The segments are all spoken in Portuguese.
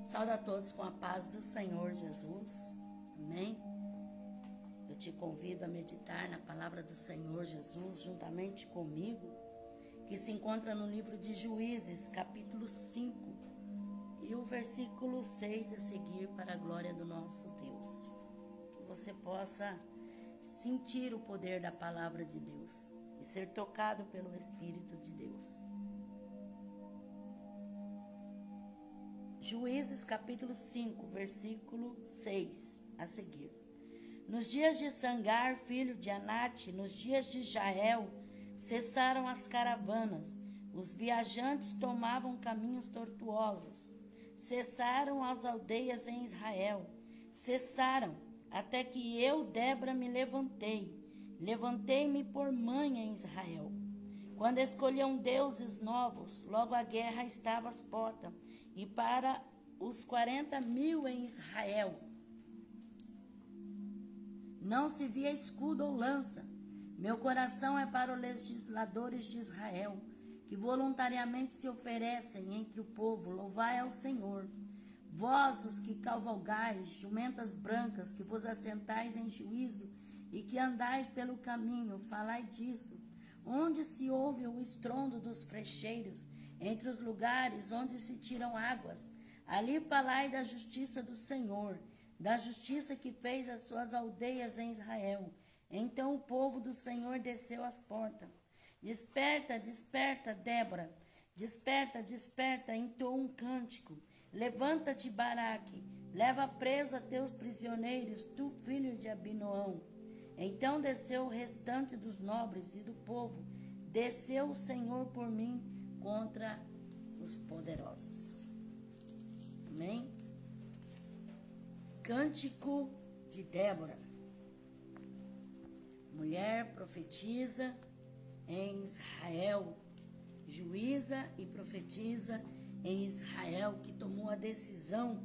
Saúde a todos com a paz do Senhor Jesus. Amém? Eu te convido a meditar na palavra do Senhor Jesus juntamente comigo, que se encontra no livro de Juízes, capítulo 5, e o versículo 6 a seguir, para a glória do nosso Deus. Que você possa sentir o poder da palavra de Deus e ser tocado pelo Espírito de Deus. Juízes capítulo 5, versículo 6 a seguir. Nos dias de Sangar, filho de Anate, nos dias de Jael, cessaram as caravanas, os viajantes tomavam caminhos tortuosos. Cessaram as aldeias em Israel, cessaram, até que eu, Débora, me levantei-me por mãe em Israel. Quando escolhiam deuses novos, logo a guerra estava às portas, e para os 40.000 em Israel não se via escudo ou lança. Meu coração é para os legisladores de Israel, que voluntariamente se oferecem entre o povo. Louvai ao Senhor. Vós, os que cavalgais, jumentas brancas, que vos assentais em juízo e que andais pelo caminho, falai disso. Onde se ouve o estrondo dos frecheiros, entre os lugares onde se tiram águas, ali falai da justiça do Senhor, da justiça que fez as suas aldeias em Israel. Então o povo do Senhor desceu às portas. Desperta, desperta, Débora, desperta, desperta, entoa um cântico. Levanta-te, Baraque, leva presa teus prisioneiros, tu filho de Abinoão. Então desceu o restante dos nobres e do povo, desceu o Senhor por mim contra os poderosos. Amém? Cântico de Débora. Mulher profetiza em Israel, juíza e profetiza em Israel, que tomou a decisão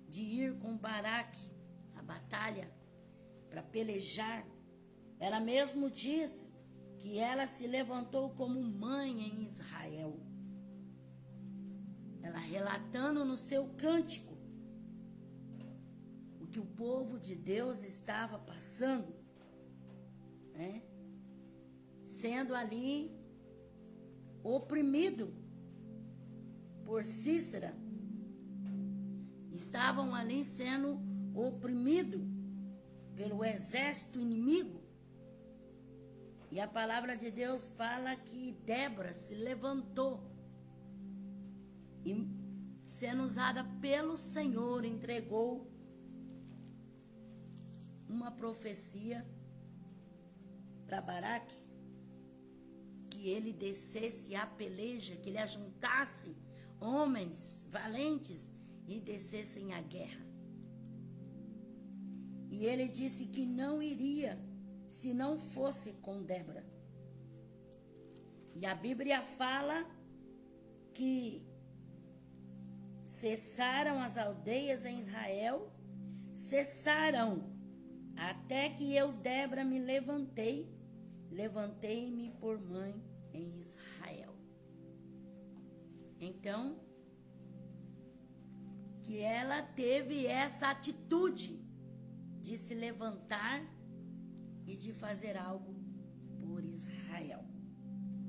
de ir com Baraque à batalha para pelejar. Ela mesmo diz que ela se levantou como mãe em Israel. Ela relatando no seu cântico o que o povo de Deus estava passando, né? Sendo ali oprimido por Císera. Estavam ali sendo oprimidos pelo exército inimigo. E a palavra de Deus fala que Débora se levantou e, sendo usada pelo Senhor, entregou uma profecia para Baraque, que ele descesse à peleja, que ele ajuntasse homens valentes e descessem à guerra. E ele disse que não iria se não fosse com Débora. E a Bíblia fala que cessaram as aldeias em Israel, cessaram, até que eu, Débora, me levantei-me por mãe em Israel. Então, que ela teve essa atitude de se levantar e de fazer algo por Israel.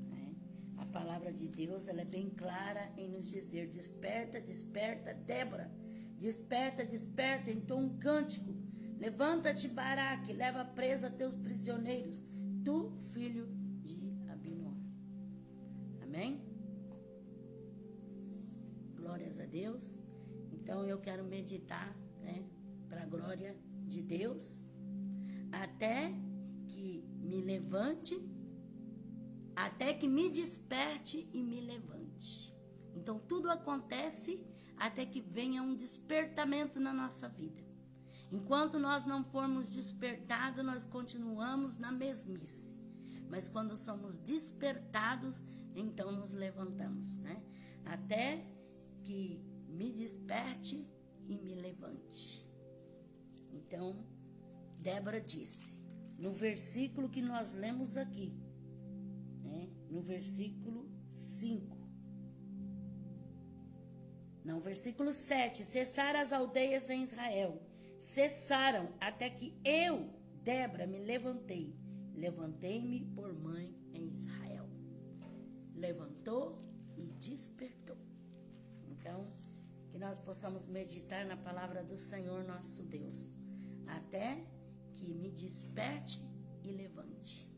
Né? A palavra de Deus, ela é bem clara em nos dizer: desperta, desperta, Débora, desperta, desperta, entoa um cântico. Levanta-te, Baraque, leva presa teus prisioneiros, tu, filho de Abinoam. Amém? Glórias a Deus. Então eu quero meditar, né, para a glória de Deus, até que me levante, até que me desperte e me levante. Então tudo acontece até que venha um despertamento na nossa vida. Enquanto nós não formos despertados, nós continuamos na mesmice. Mas quando somos despertados, então nos levantamos, né? Até que me desperte e me levante. Então, Débora disse, no versículo que nós lemos aqui, né? No versículo 5. Não, versículo 7. Cessaram as aldeias em Israel. Cessaram até que eu, Débora, me levantei. Levantei-me por mãe em Israel. Levantou e despertou. Então, que nós possamos meditar na palavra do Senhor nosso Deus, até que me desperte e levante.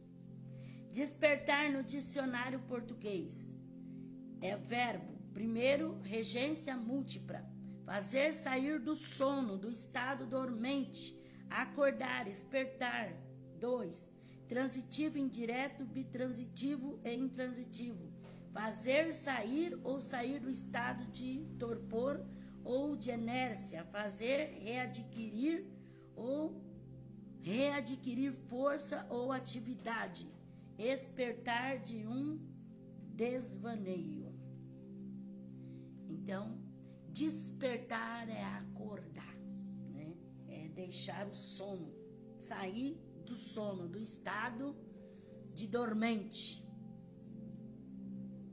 Despertar no dicionário português é verbo, primeiro, regência múltipla, fazer sair do sono, do estado dormente, acordar, despertar. 2, transitivo indireto, bitransitivo e intransitivo, fazer sair ou sair do estado de torpor ou de inércia, fazer readquirir ou readquirir força ou atividade, despertar de um desvaneio. Então, despertar é acordar, né? É deixar o sono, sair do sono, do estado de dormente.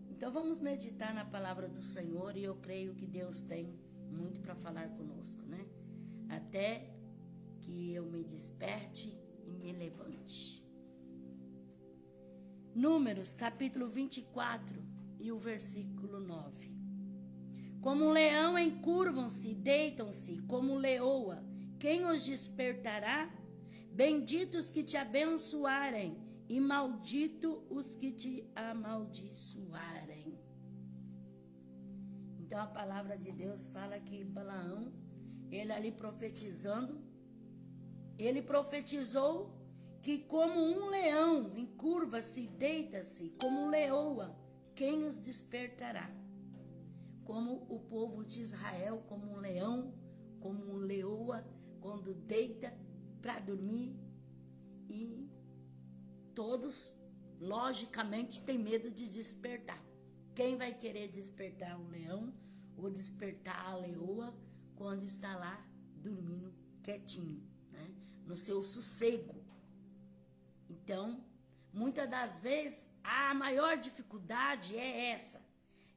Então vamos meditar na palavra do Senhor e eu creio que Deus tem muito para falar conosco, né? Até que eu me desperte e me levante. Números, capítulo 24 e o versículo 9. Como um leão encurvam-se, deitam-se, como leoa, quem os despertará? Benditos que te abençoarem, e maldito os que te amaldiçoarem. Então a palavra de Deus fala que Balaão, ele ali profetizando, ele profetizou que como um leão encurva-se, deita-se, como leoa, quem os despertará? Como o povo de Israel, como um leão, como um leoa, quando deita para dormir, e todos, logicamente, têm medo de despertar. Quem vai querer despertar o leão ou despertar a leoa quando está lá dormindo quietinho, né? No seu sossego? Então, muitas das vezes, a maior dificuldade é essa.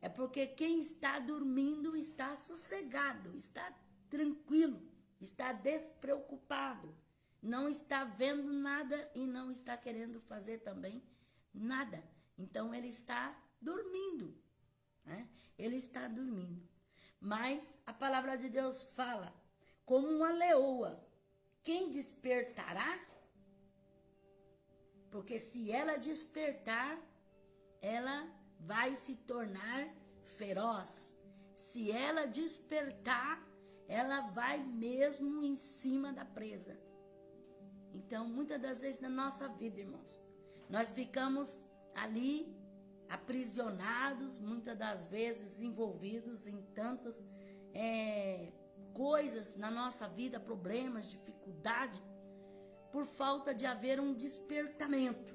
É porque quem está dormindo está sossegado, está tranquilo, está despreocupado. Não está vendo nada e não está querendo fazer também nada. Então, ele está dormindo, né? Ele está dormindo. Mas a palavra de Deus fala, como uma leoa, quem despertará? Porque se ela despertar, ela vai se tornar feroz. Se ela despertar, ela vai mesmo em cima da presa. Então, muitas das vezes na nossa vida, irmãos, nós ficamos ali aprisionados, muitas das vezes envolvidos em tantas coisas na nossa vida, problemas, dificuldade, por falta de haver um despertamento.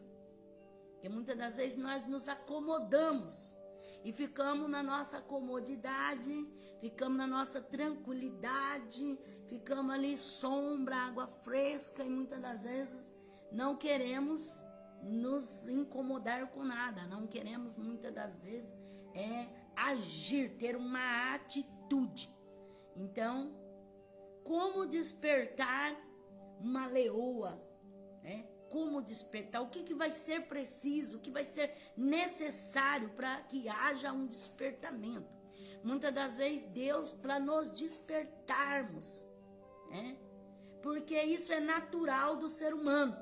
Porque muitas das vezes nós nos acomodamos e ficamos na nossa comodidade, ficamos na nossa tranquilidade, ficamos ali sombra, água fresca, e muitas das vezes não queremos nos incomodar com nada, não queremos muitas das vezes agir, ter uma atitude. Então, como despertar uma leoa, né? Como despertar? O que vai ser preciso, o que vai ser necessário para que haja um despertamento? Muitas das vezes Deus, para nos despertarmos, né? Porque isso é natural do ser humano.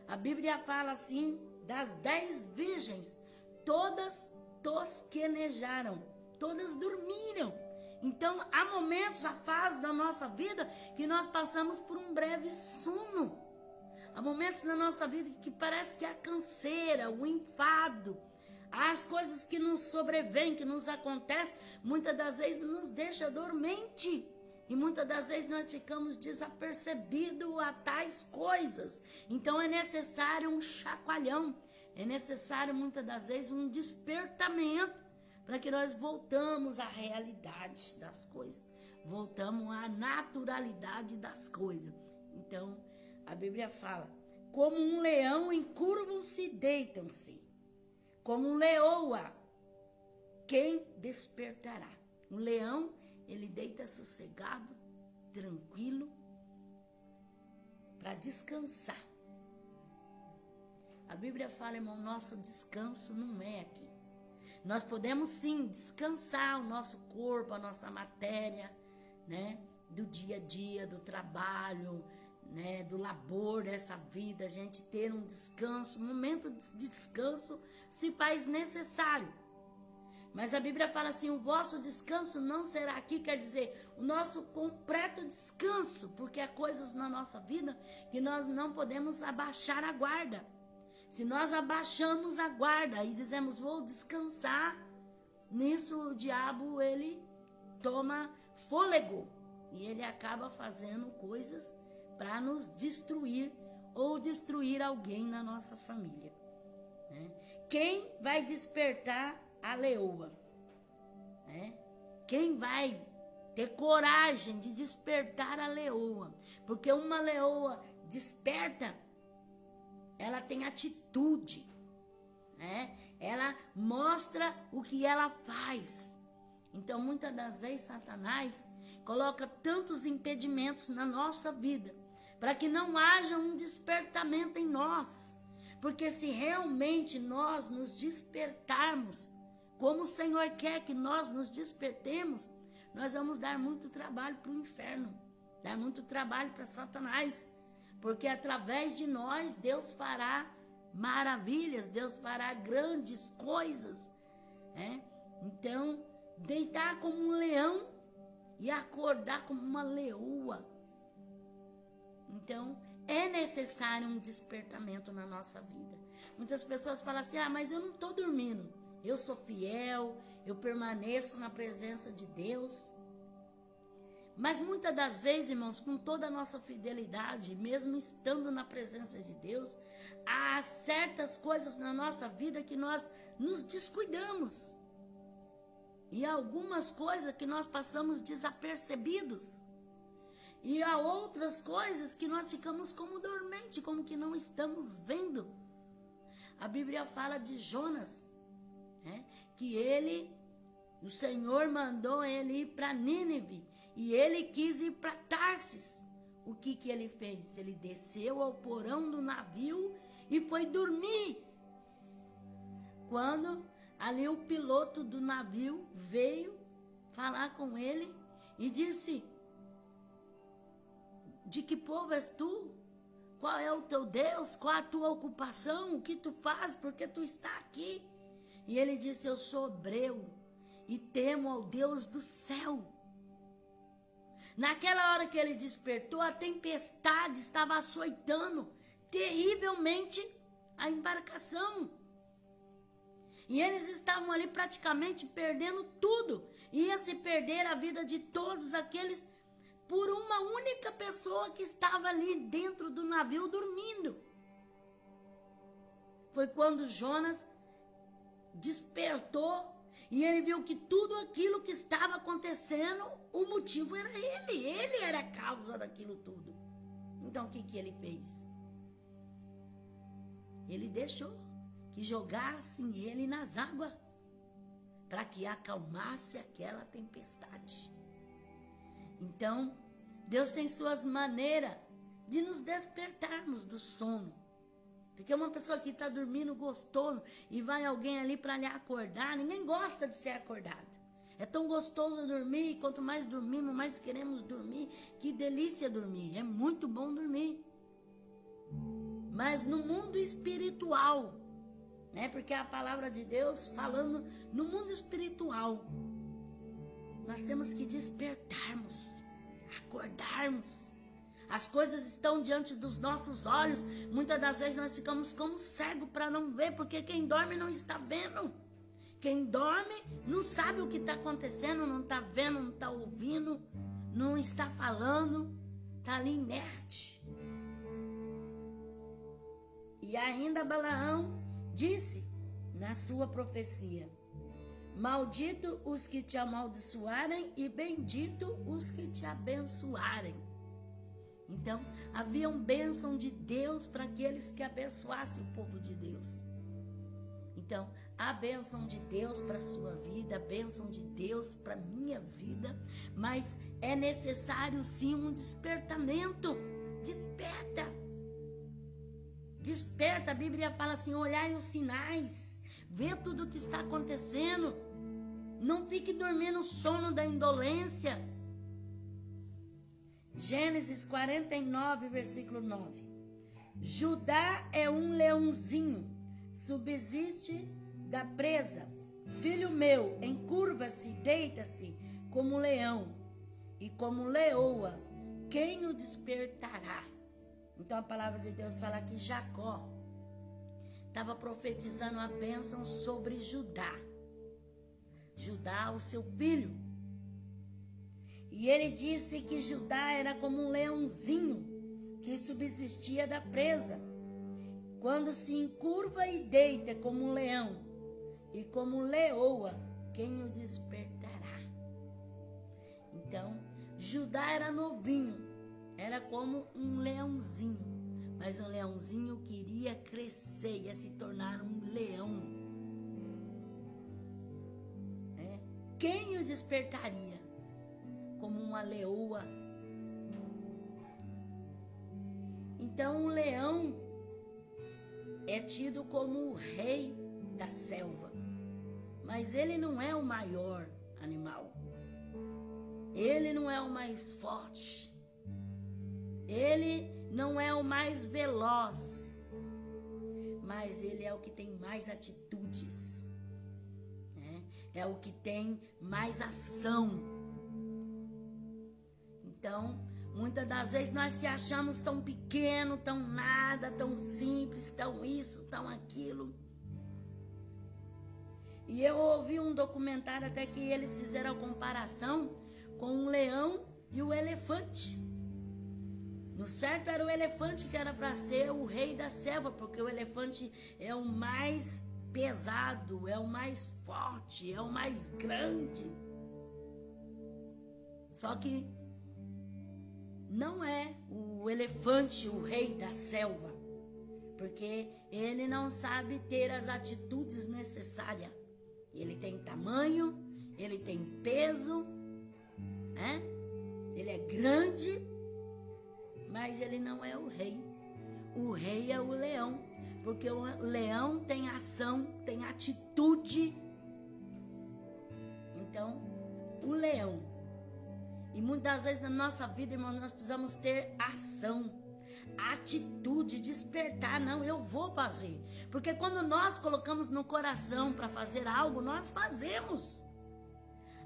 A Bíblia fala assim, das 10 virgens, todas tosquenejaram, todas dormiram. Então, há momentos, há fases da nossa vida que nós passamos por um breve sono. Há momentos na nossa vida que parece que a canseira, o enfado, as coisas que nos sobrevêm, que nos acontecem, muitas das vezes nos deixa dormente. E muitas das vezes nós ficamos desapercebidos a tais coisas. Então é necessário um chacoalhão, é necessário muitas das vezes um despertamento para que nós voltamos à realidade das coisas, voltamos à naturalidade das coisas. Então a Bíblia fala, como um leão encurvam-se, deitam-se, como um leoa, quem despertará? Um leão ele deita sossegado, tranquilo, para descansar. A Bíblia fala, irmão, nosso descanso não é aqui. Nós podemos sim descansar o nosso corpo, a nossa matéria, né? Do dia a dia, do trabalho, né? Do labor dessa vida, a gente ter um descanso, um momento de descanso se faz necessário. Mas a Bíblia fala assim, o vosso descanso não será aqui, quer dizer, o nosso completo descanso, porque há coisas na nossa vida que nós não podemos abaixar a guarda. Se nós abaixamos a guarda e dizemos, vou descansar, nisso o diabo, ele toma fôlego e ele acaba fazendo coisas para nos destruir ou destruir alguém na nossa família, né? Quem vai despertar a leoa, né? Quem vai ter coragem de despertar a leoa? Porque uma leoa desperta, ela tem atitude, né? Ela mostra o que ela faz. Então, muitas das vezes, Satanás coloca tantos impedimentos na nossa vida para que não haja um despertamento em nós. Porque se realmente nós nos despertarmos, como o Senhor quer que nós nos despertemos, nós vamos dar muito trabalho para o inferno, dar muito trabalho para Satanás. Porque através de nós, Deus fará maravilhas, Deus fará grandes coisas, né? Então, deitar como um leão e acordar como uma leoa. Então, é necessário um despertamento na nossa vida. Muitas pessoas falam assim, mas eu não estou dormindo. Eu sou fiel, eu permaneço na presença de Deus. Mas muitas das vezes, irmãos, com toda a nossa fidelidade, mesmo estando na presença de Deus, há certas coisas na nossa vida que nós nos descuidamos. E há algumas coisas que nós passamos desapercebidos. E há outras coisas que nós ficamos como dormente, como que não estamos vendo. A Bíblia fala de Jonas, né? Que o Senhor mandou ele ir para Nínive. E ele quis ir para Tarsis. O que ele fez? Ele desceu ao porão do navio e foi dormir. Quando ali o piloto do navio veio falar com ele e disse, de que povo és tu? Qual é o teu Deus? Qual a tua ocupação? O que tu faz? Por que tu está aqui? E ele disse, eu sou hebreu e temo ao Deus do céu. Naquela hora que ele despertou, a tempestade estava açoitando terrivelmente a embarcação. E eles estavam ali praticamente perdendo tudo. Ia se perder a vida de todos aqueles por uma única pessoa que estava ali dentro do navio dormindo. Foi quando Jonas despertou e ele viu que tudo aquilo que estava acontecendo, o motivo era ele. Ele era a causa daquilo tudo. Então o que ele fez? Ele deixou que jogassem ele nas águas para que acalmasse aquela tempestade. Então, Deus tem suas maneiras de nos despertarmos do sono. Porque uma pessoa que está dormindo gostoso e vai alguém ali para lhe acordar, ninguém gosta de ser acordado. É tão gostoso dormir, e quanto mais dormimos, mais queremos dormir. Que delícia dormir, é muito bom dormir. Mas no mundo espiritual, né? Porque a palavra de Deus falando no mundo espiritual, nós temos que despertarmos, acordarmos. As coisas estão diante dos nossos olhos. Muitas das vezes nós ficamos como cegos para não ver, porque quem dorme não está vendo. Quem dorme não sabe o que está acontecendo, não está vendo, não está ouvindo, não está falando, está ali inerte. E ainda Balaão disse na sua profecia, maldito os que te amaldiçoarem e bendito os que te abençoarem. Então, havia uma bênção de Deus para aqueles que abençoassem o povo de Deus. Então, a bênção de Deus para a sua vida, a bênção de Deus para a minha vida, mas é necessário sim um despertamento. Desperta. Desperta, a Bíblia fala assim, olhai os sinais, vê tudo o que está acontecendo, não fique dormindo o sono da indolência. Gênesis 49, versículo 9. Judá é um leãozinho, subsiste da presa. Filho meu, encurva-se, deita-se como um leão, e como leoa, quem o despertará? Então a palavra de Deus fala que Jacó estava profetizando a bênção sobre Judá. Judá, o seu filho. E ele disse que Judá era como um leãozinho que subsistia da presa. Quando se encurva e deita como um leão, e como leoa, quem o despertará? Então, Judá era novinho, era como um leãozinho, mas um leãozinho queria crescer, ia se tornar um leão. Quem o despertaria? Como uma leoa. Então, o leão é tido como o rei da selva, mas ele não é o maior animal, ele não é o mais forte, ele não é o mais veloz, mas ele é o que tem mais atitudes, né? É o que tem mais ação. Então, muitas das vezes nós se achamos tão pequeno, tão nada, tão simples, tão isso, tão aquilo. E eu ouvi um documentário até que eles fizeram a comparação com um leão e o elefante. No certo era o elefante que era para ser o rei da selva, porque o elefante é o mais pesado, é o mais forte, é o mais grande. Só que não é o elefante o rei da selva, porque ele não sabe ter as atitudes necessárias. Ele tem tamanho, ele tem peso, né? Ele é grande, mas ele não é o rei. O rei é o leão, porque o leão tem ação, tem atitude. Então, o leão. E muitas vezes na nossa vida, irmãos, nós precisamos ter ação, atitude, despertar. Não, eu vou fazer. Porque quando nós colocamos no coração para fazer algo, nós fazemos.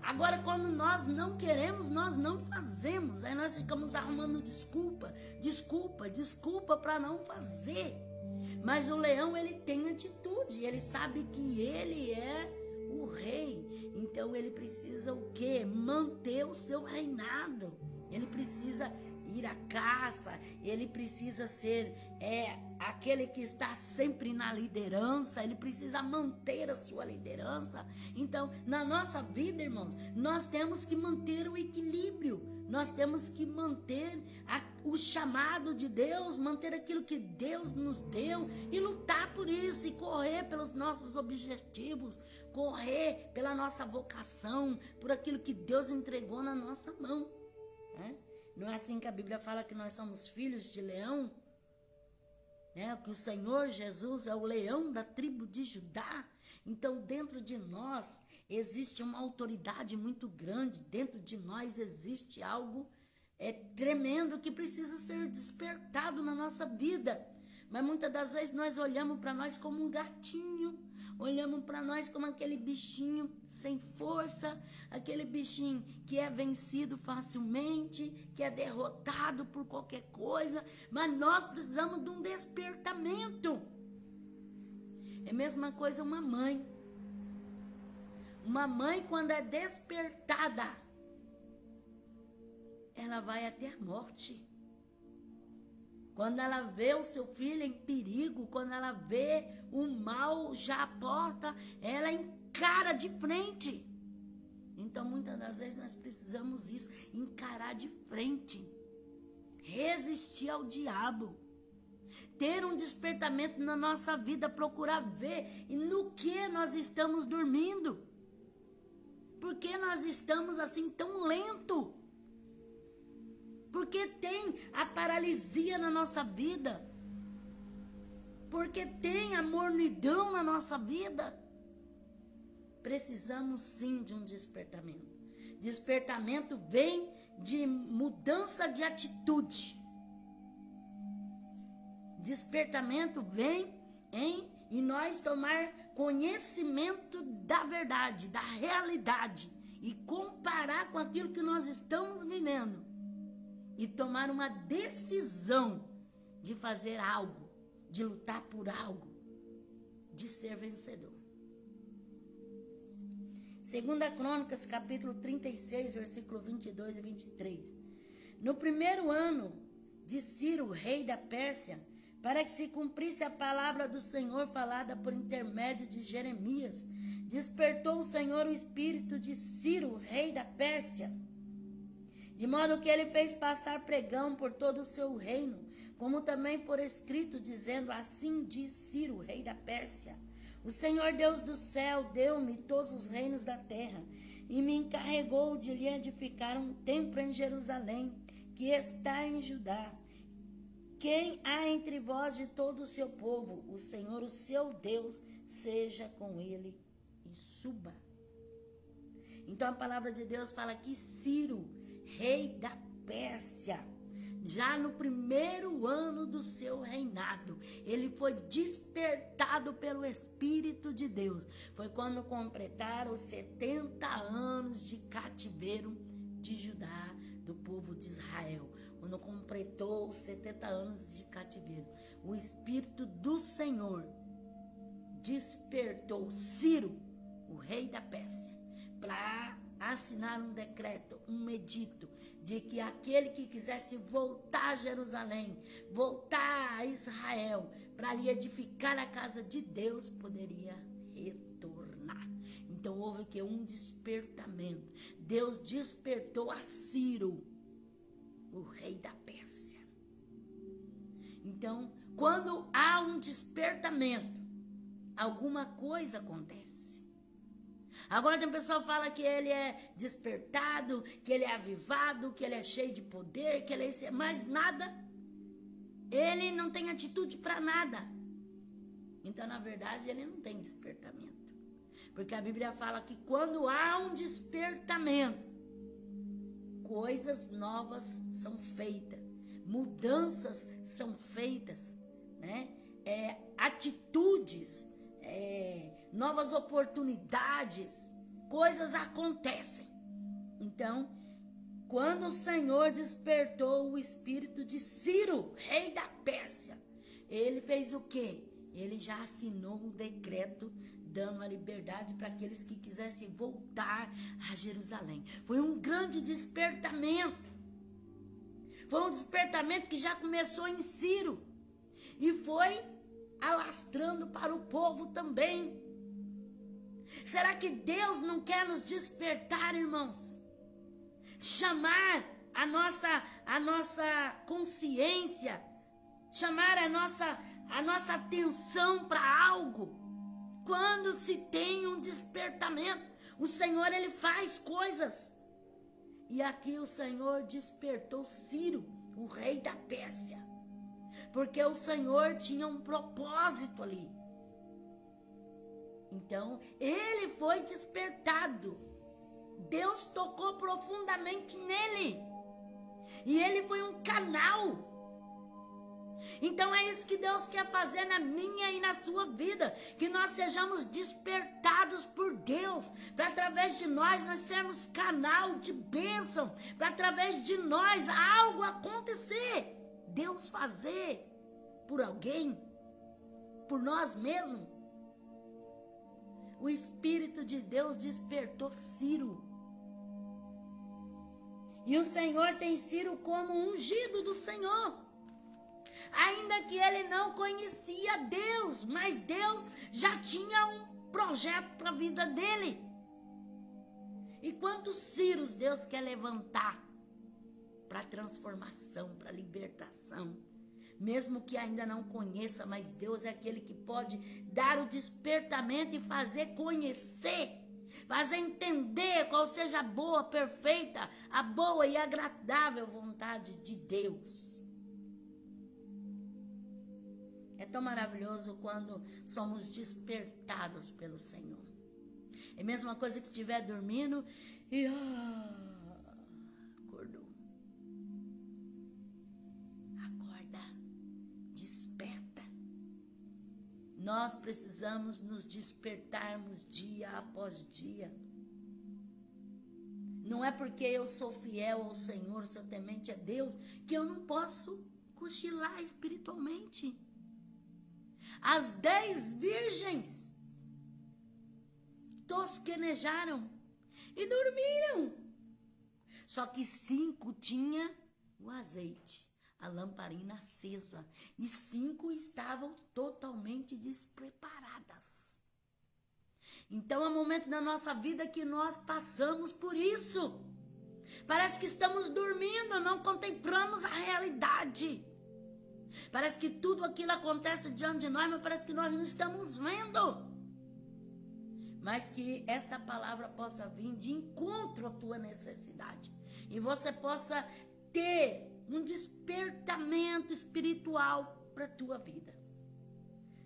Agora, quando nós não queremos, nós não fazemos. Aí nós ficamos arrumando desculpa para não fazer. Mas o leão, ele tem atitude, ele sabe que ele é o rei. Então ele precisa o quê? Manter o seu reinado. Ele precisa ir à caça, ele precisa ser aquele que está sempre na liderança, ele precisa manter a sua liderança. Então, na nossa vida, irmãos, nós temos que manter o equilíbrio, nós temos que manter o chamado de Deus, manter aquilo que Deus nos deu e lutar por isso e correr pelos nossos objetivos, correr pela nossa vocação, por aquilo que Deus entregou na nossa mão, né? Não é assim que a Bíblia fala que nós somos filhos de leão? Né? Que o Senhor Jesus é o leão da tribo de Judá. Então, dentro de nós existe uma autoridade muito grande. Dentro de nós existe algo tremendo que precisa ser despertado na nossa vida. Mas muitas das vezes nós olhamos para nós como um gatinho. Olhamos para nós como aquele bichinho sem força, aquele bichinho que é vencido facilmente, que é derrotado por qualquer coisa, mas nós precisamos de um despertamento. É a mesma coisa uma mãe. Uma mãe, quando é despertada, ela vai até a morte. Quando ela vê o seu filho em perigo, quando ela vê o mal já à porta, ela encara de frente. Então, muitas das vezes nós precisamos isso, encarar de frente, resistir ao diabo, ter um despertamento na nossa vida, procurar ver no que nós estamos dormindo. Por que nós estamos assim tão lento? Porque tem a paralisia na nossa vida. Porque tem a mornidão na nossa vida. Precisamos sim de um despertamento. Despertamento vem de mudança de atitude. Despertamento vem em nós tomar conhecimento da verdade, da realidade, e comparar com aquilo que nós estamos vivendo. E tomar uma decisão de fazer algo, de lutar por algo, de ser vencedor. 2 Crônicas, capítulo 36, versículo 22 e 23. No primeiro ano de Ciro, rei da Pérsia, para que se cumprisse a palavra do Senhor falada por intermédio de Jeremias, despertou o Senhor o espírito de Ciro, rei da Pérsia, de modo que ele fez passar pregão por todo o seu reino, como também por escrito, dizendo: assim diz Ciro, rei da Pérsia: o Senhor Deus do céu deu-me todos os reinos da terra, e me encarregou de lhe edificar um templo em Jerusalém, que está em Judá. Quem há entre vós de todo o seu povo, o Senhor, o seu Deus, seja com ele e suba. Então a palavra de Deus fala que Ciro, rei da Pérsia, já no primeiro ano do seu reinado, ele foi despertado pelo Espírito de Deus. Foi quando completaram os 70 anos de cativeiro de Judá, do povo de Israel. Quando completou os 70 anos de cativeiro, o Espírito do Senhor despertou Ciro, o rei da Pérsia, para assinar um decreto, um edito, de que aquele que quisesse voltar a Jerusalém, voltar a Israel, para lhe edificar a casa de Deus, poderia retornar. Então houve que um despertamento. Deus despertou a Ciro, o rei da Pérsia. Então, quando há um despertamento, alguma coisa acontece. Agora tem pessoa que fala que ele é despertado, que ele é avivado, que ele é cheio de poder, que ele é mais nada. Ele não tem atitude para nada. Então, na verdade, ele não tem despertamento. Porque a Bíblia fala que quando há um despertamento, coisas novas são feitas, mudanças são feitas, né? Atitudes, novas oportunidades, coisas acontecem. Então, quando o Senhor despertou o espírito de Ciro, rei da Pérsia, ele fez o quê? Ele já assinou um decreto dando a liberdade para aqueles que quisessem voltar a Jerusalém. Foi um grande despertamento. Foi um despertamento que já começou em Ciro e foi alastrando para o povo também. Será que Deus não quer nos despertar, irmãos? Chamar a nossa consciência, chamar a nossa atenção para algo. Quando se tem um despertamento, o Senhor, ele faz coisas. E aqui o Senhor despertou Ciro, o rei da Pérsia, porque o Senhor tinha um propósito ali. Então, ele foi despertado. Deus tocou profundamente nele. E ele foi um canal. Então é isso que Deus quer fazer na minha e na sua vida, que nós sejamos despertados por Deus, para através de nós sermos canal de bênção, para através de nós algo acontecer, Deus fazer por alguém, por nós mesmos. O Espírito de Deus despertou Ciro, e o Senhor tem Ciro como ungido do Senhor. Ainda que ele não conhecia Deus, mas Deus já tinha um projeto para a vida dele. E quantos Ciros Deus quer levantar para transformação, para libertação? mesmo que ainda não conheça, mas Deus é aquele que pode dar o despertamento e fazer conhecer, fazer entender qual seja a boa, perfeita, a boa e agradável vontade de Deus. É tão maravilhoso quando somos despertados pelo Senhor. É a mesma coisa que estiver dormindo e acordou. Acorda, desperta. Nós precisamos nos despertarmos dia após dia. Não é porque eu sou fiel ao Senhor, sou temente a Deus, que eu não posso cochilar espiritualmente. As 10 virgens tosquenejaram e dormiram. Só que 5 tinha o azeite, a lamparina acesa, e 5 estavam totalmente despreparadas. Então é um momento da nossa vida que nós passamos por isso. Parece que estamos dormindo, não contemplamos a realidade. Parece que tudo aquilo acontece diante de nós, mas parece que nós não estamos vendo. Mas que esta palavra possa vir de encontro à tua necessidade. E você possa ter um despertamento espiritual para a tua vida.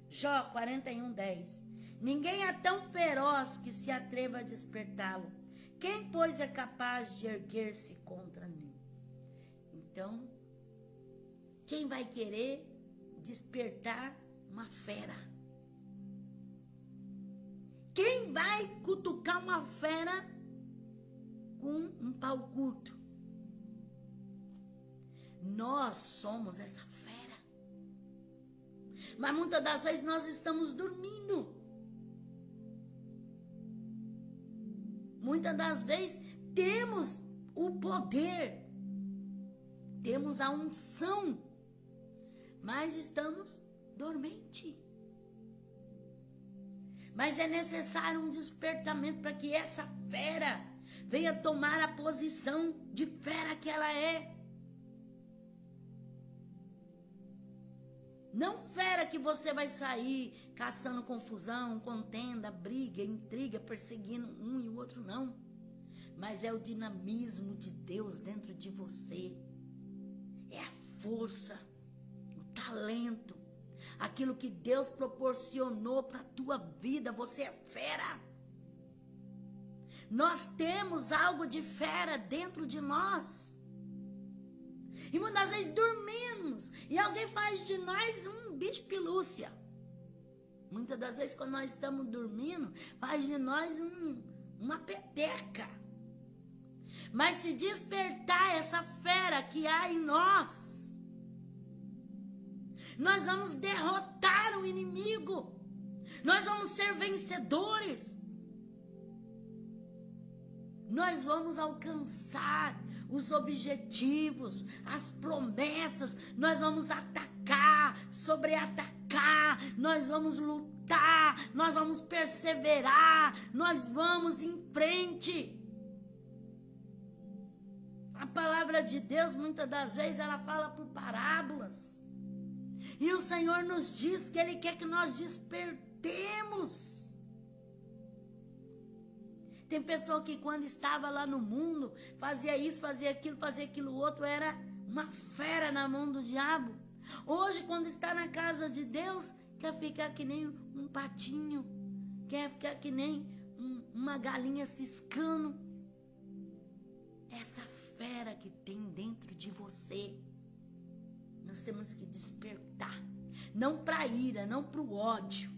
Jó 41:10. Ninguém é tão feroz que se atreva a despertá-lo. Quem, pois, é capaz de erguer-se contra mim? Então, quem vai querer despertar uma fera? Quem vai cutucar uma fera com um pau curto? Nós somos essa fera. Mas muitas das vezes nós estamos dormindo. Muitas das vezes temos o poder, temos a unção, mas estamos dormente. Mas é necessário um despertamento para que essa fera venha tomar a posição de fera que ela é. Não fera que você vai sair caçando confusão, contenda, briga, intriga, perseguindo um e o outro, não. Mas é o dinamismo de Deus dentro de você. É a força, o talento, aquilo que Deus proporcionou para a tua vida. Você é fera. Nós temos algo de fera dentro de nós. E muitas vezes dormimos e alguém faz de nós um bicho pelúcia. Muitas das vezes quando nós estamos dormindo, faz de nós uma peteca. Mas se despertar essa fera que há em nós, nós vamos derrotar o inimigo. Nós vamos ser vencedores. Nós vamos alcançar os objetivos, as promessas. Nós vamos atacar, sobre-atacar. Nós vamos lutar, nós vamos perseverar. Nós vamos em frente. A palavra de Deus, muitas das vezes, ela fala por parábolas. E o Senhor nos diz que Ele quer que nós despertemos. Tem pessoa que quando estava lá no mundo, fazia isso, fazia aquilo outro, era uma fera na mão do diabo. Hoje, quando está na casa de Deus, quer ficar que nem um patinho, quer ficar que nem uma galinha ciscando. Essa fera que tem dentro de você, nós temos que despertar, não para ira, não para o ódio,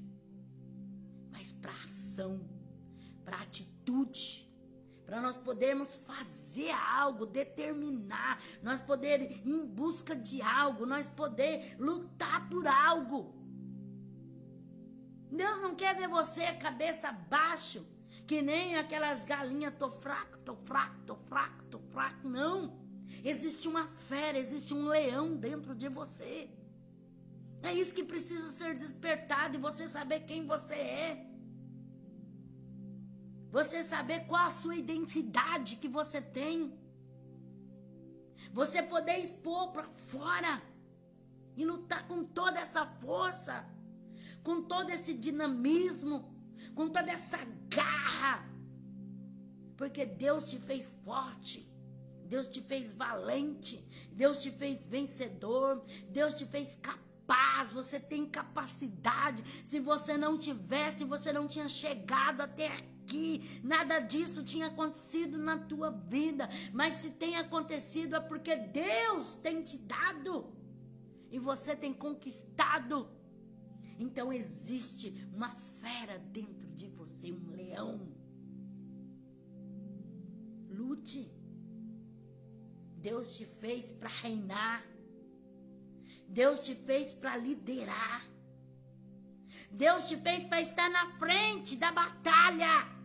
mas para ação, para atitude, para nós podermos fazer algo, determinar, nós poder ir em busca de algo, nós poder lutar por algo. Deus não quer ver você cabeça abaixo, que nem aquelas galinhas, tô fraco, não. Existe uma fera, existe um leão dentro de você. É isso que precisa ser despertado e você saber quem você é. Você saber qual a sua identidade que você tem. Você poder expor para fora e lutar com toda essa força, com todo esse dinamismo, com toda essa garra, porque Deus te fez forte, Deus te fez valente, Deus te fez vencedor, Deus te fez capaz, você tem capacidade. Se você não tivesse, você não tinha chegado até aqui, nada disso tinha acontecido na tua vida, mas se tem acontecido é porque Deus tem te dado, e você tem conquistado. Então existe uma fera dentro de você, um leão. Lute. Deus te fez para reinar. Deus te fez para liderar. Deus te fez para estar na frente da batalha.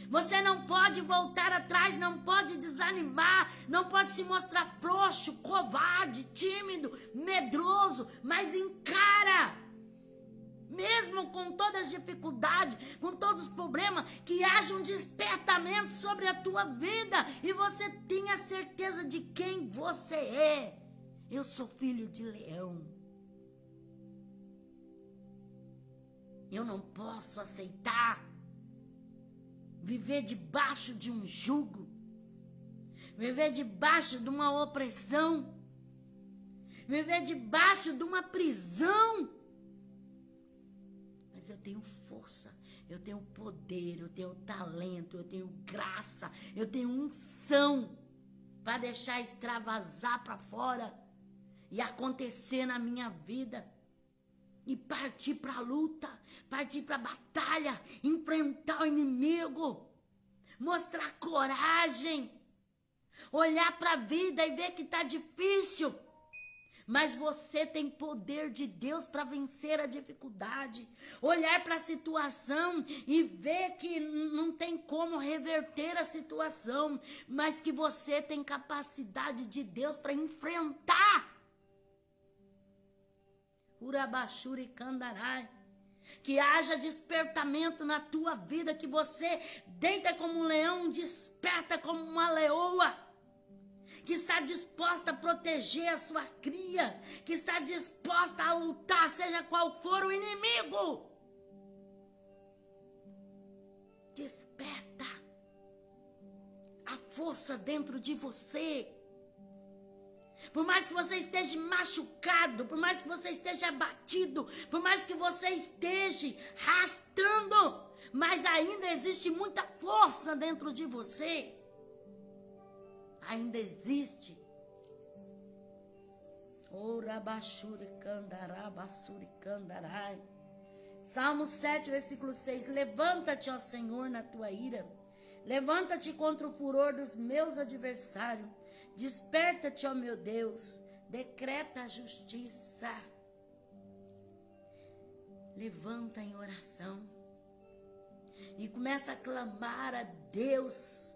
Você não pode voltar atrás, não pode desanimar, não pode se mostrar frouxo, covarde, tímido, medroso, mas encara. Mesmo com todas as dificuldades, com todos os problemas, que haja um despertamento sobre a tua vida e você tenha certeza de quem você é. Eu sou filho de leão. Eu não posso aceitar viver debaixo de um jugo, viver debaixo de uma opressão, viver debaixo de uma prisão. Mas eu tenho força, eu tenho poder, eu tenho talento, eu tenho graça, eu tenho unção para deixar extravasar para fora e acontecer na minha vida. E partir para a luta, partir para a batalha, enfrentar o inimigo, mostrar coragem, olhar para a vida e ver que está difícil. Mas você tem poder de Deus para vencer a dificuldade. Olhar para a situação e ver que não tem como reverter a situação, mas que você tem capacidade de Deus para enfrentar. Urabashuri Kandarai. Que haja despertamento na tua vida, que você deita como um leão, desperta como uma leoa, que está disposta a proteger a sua cria, que está disposta a lutar, seja qual for o inimigo. Desperta a força dentro de você. Por mais que você esteja machucado, por mais que você esteja abatido, por mais que você esteja arrastando, mas ainda existe muita força dentro de você. Ainda existe. Salmo 7, versículo 6. Levanta-te, ó Senhor, na tua ira. Levanta-te contra o furor dos meus adversários. Desperta-te, ó meu Deus, decreta a justiça. Levanta em oração e começa a clamar a Deus,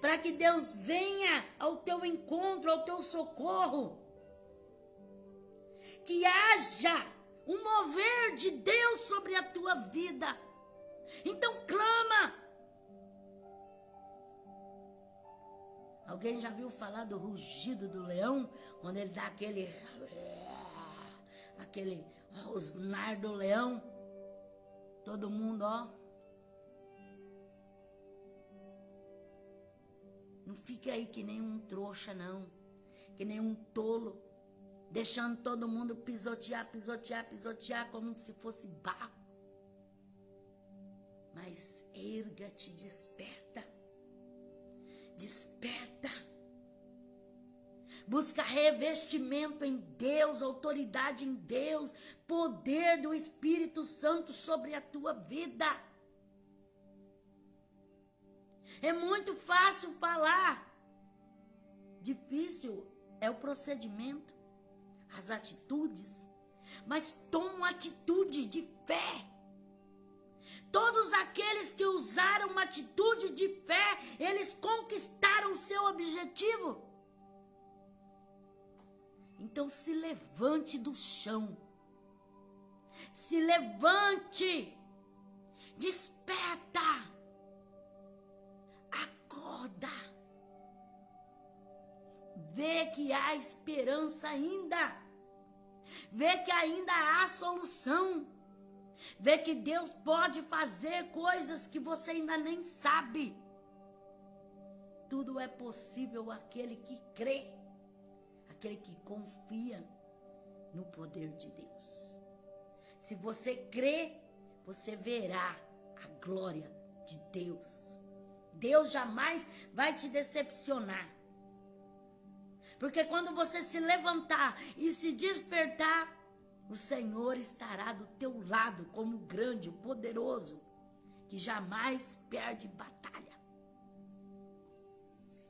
para que Deus venha ao teu encontro, ao teu socorro. Que haja um mover de Deus sobre a tua vida. Então clama. Alguém já viu falar do rugido do leão? Quando ele dá aquele rosnar do leão. Todo mundo, ó. Não fique aí que nem um trouxa, não. Que nem um tolo. Deixando todo mundo pisotear, como se fosse barro. Mas erga-te, desperta. Desperta. Busca revestimento em Deus, autoridade em Deus, poder do Espírito Santo sobre a tua vida. É muito fácil falar. Difícil é o procedimento, as atitudes. Mas toma uma atitude de fé. Todos aqueles que usaram uma atitude de fé, eles conquistaram seu objetivo. Então se levante do chão. Se levante. Desperta. Acorda. vê que há esperança ainda. Vê que ainda há solução. Vê que Deus pode fazer coisas que você ainda nem sabe. Tudo é possível àquele que crê, aquele que confia no poder de Deus. Se você crê, você verá a glória de Deus. Deus jamais vai te decepcionar. Porque quando você se levantar e se despertar, o Senhor estará do teu lado como o grande, o poderoso, que jamais perde batalha.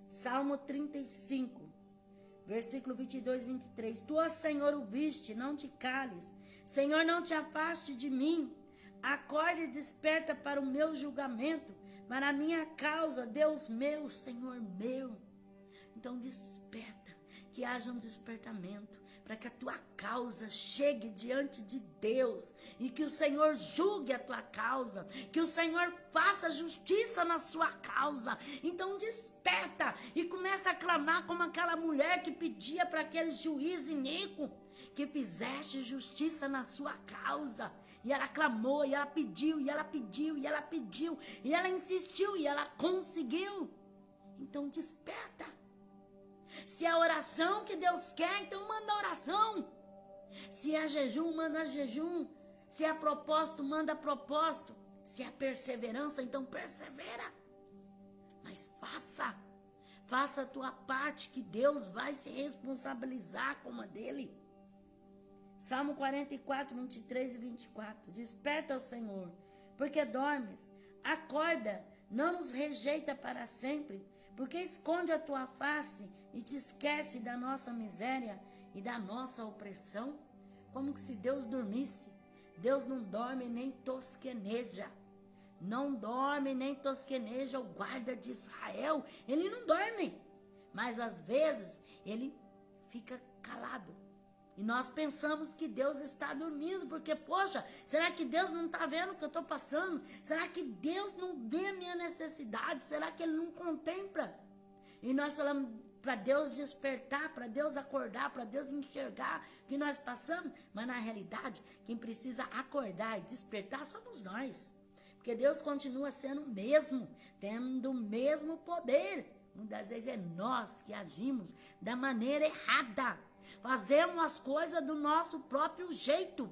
Salmo 35, versículo 22 e 23. Tu, ó Senhor, o viste, não te cales. Senhor, não te afaste de mim. Acorde e desperta para o meu julgamento, para a minha causa, Deus meu, Senhor meu. Então desperta, que haja um despertamento, para que a tua causa chegue diante de Deus, e que o Senhor julgue a tua causa, que o Senhor faça justiça na sua causa. Então desperta e começa a clamar como aquela mulher que pedia para aquele juiz iníquo, que fizeste justiça na sua causa. E ela clamou, e ela pediu, e ela pediu, e ela pediu, e ela insistiu, e ela conseguiu. Então desperta. Se é oração que Deus quer, então manda oração. Se é jejum, manda jejum. Se é propósito, manda propósito. Se é perseverança, então persevera. Mas faça a tua parte, que Deus vai se responsabilizar com a dele. Salmo 44, 23 e 24. Desperta, ó Senhor, porque dormes. Acorda, não nos rejeita para sempre, porque esconde a tua face e te esquece da nossa miséria e da nossa opressão. Como que se Deus dormisse. Deus não dorme nem tosqueneja. Não dorme nem tosqueneja o guarda de Israel. Ele não dorme. Mas às vezes ele fica calado. E nós pensamos que Deus está dormindo, porque, poxa, será que Deus não está vendo o que eu estou passando? Será que Deus não vê a minha necessidade? Será que Ele não contempla? E nós falamos para Deus despertar, para Deus acordar, para Deus enxergar o que nós passamos. Mas na realidade, quem precisa acordar e despertar somos nós. Porque Deus continua sendo o mesmo, tendo o mesmo poder. Muitas vezes é nós que agimos da maneira errada. Fazemos as coisas do nosso próprio jeito,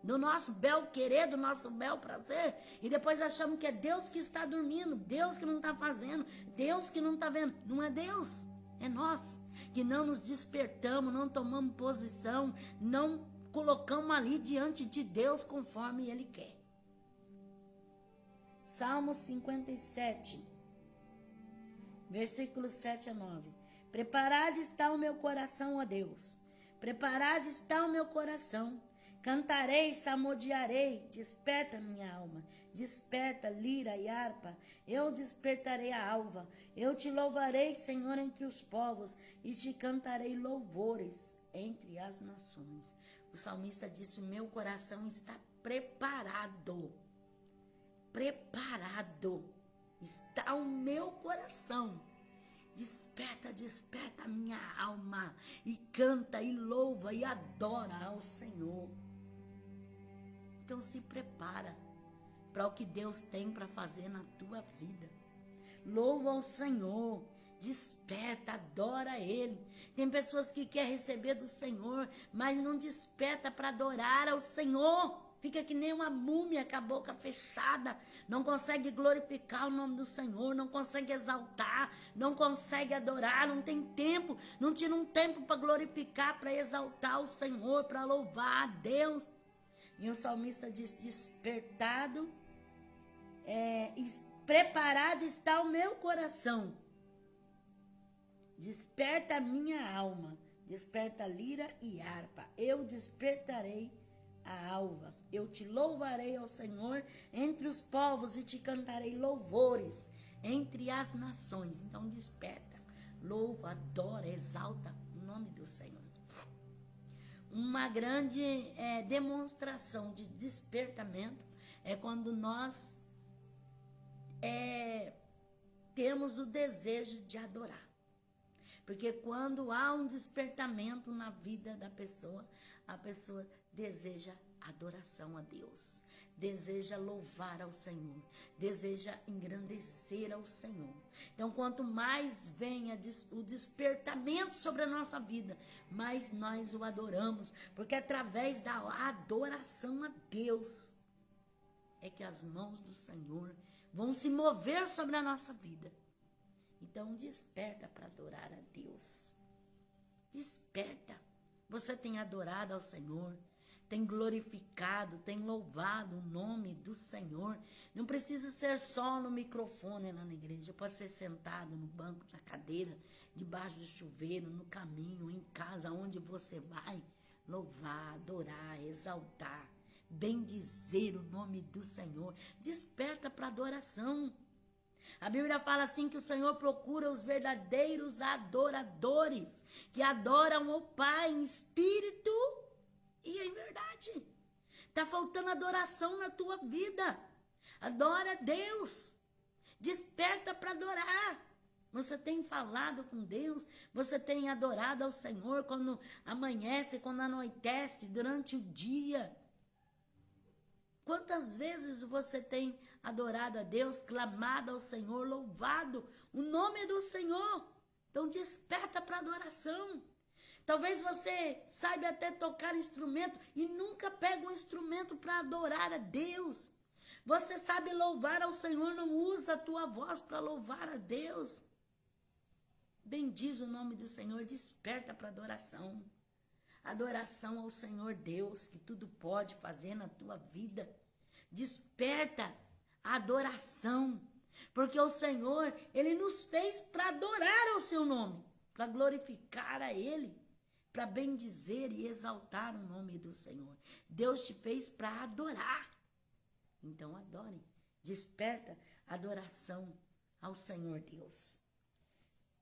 do nosso bel querer, do nosso bel prazer, e depois achamos que é Deus que está dormindo, Deus que não está fazendo, Deus que não está vendo. Não é Deus, é nós que não nos despertamos, não tomamos posição, não colocamos ali diante de Deus conforme Ele quer. Salmo 57, versículos 7 a 9. Preparado está o meu coração, ó Deus. Preparado está o meu coração. Cantarei, salmodiarei. Desperta minha alma. Desperta, lira e harpa. Eu despertarei a alva. Eu te louvarei, Senhor, entre os povos, e te cantarei louvores entre as nações. O salmista disse: o meu coração está preparado. Preparado está o meu coração. Desperta, desperta a minha alma, e canta, e louva, e adora ao Senhor. Então se prepara para o que Deus tem para fazer na tua vida. Louva ao Senhor, desperta, adora Ele. Tem pessoas que querem receber do Senhor, mas não desperta para adorar ao Senhor. Fica que nem uma múmia com a boca fechada, não consegue glorificar o nome do Senhor, não consegue exaltar, não consegue adorar, não tem tempo, não tira um tempo para glorificar, para exaltar o Senhor, para louvar a Deus. E o salmista diz: despertado, preparado está o meu coração. Desperta a minha alma, desperta lira e harpa, eu despertarei a alva. Eu te louvarei ao Senhor entre os povos e te cantarei louvores entre as nações. Então desperta, louva, adora, exalta o nome do Senhor. Uma grande demonstração de despertamento é quando nós temos o desejo de adorar. Porque quando há um despertamento na vida da pessoa, a pessoa deseja adoração a Deus, deseja louvar ao Senhor, deseja engrandecer ao Senhor. Então, quanto mais venha o despertamento sobre a nossa vida, mais nós o adoramos, porque através da adoração a Deus é que as mãos do Senhor vão se mover sobre a nossa vida. Então, desperta para adorar a Deus. Desperta. Você tem adorado ao Senhor, tem glorificado, tem louvado o nome do Senhor. Não precisa ser só no microfone lá na igreja. Pode ser sentado no banco, na cadeira, debaixo do chuveiro, no caminho, em casa, onde você vai. Louvar, adorar, exaltar, bendizer o nome do Senhor. Desperta para adoração. A Bíblia fala assim que o Senhor procura os verdadeiros adoradores, que adoram o Pai em espírito e em verdade. Está faltando adoração na tua vida. Adora a Deus. Desperta para adorar. Você tem falado com Deus, você tem adorado ao Senhor quando amanhece, quando anoitece, durante o dia. Quantas vezes você tem adorado a Deus, clamado ao Senhor, louvado o nome do Senhor? Então desperta para adoração. Talvez você saiba até tocar instrumento e nunca pega um instrumento para adorar a Deus. Você sabe louvar ao Senhor, não usa a tua voz para louvar a Deus. Bendiz o nome do Senhor, desperta para adoração. Adoração ao Senhor Deus, que tudo pode fazer na tua vida. Desperta a adoração, porque o Senhor, Ele nos fez para adorar ao seu nome, para glorificar a Ele, para bendizer e exaltar o nome do Senhor. Deus te fez para adorar. Então adore, desperta a adoração ao Senhor Deus.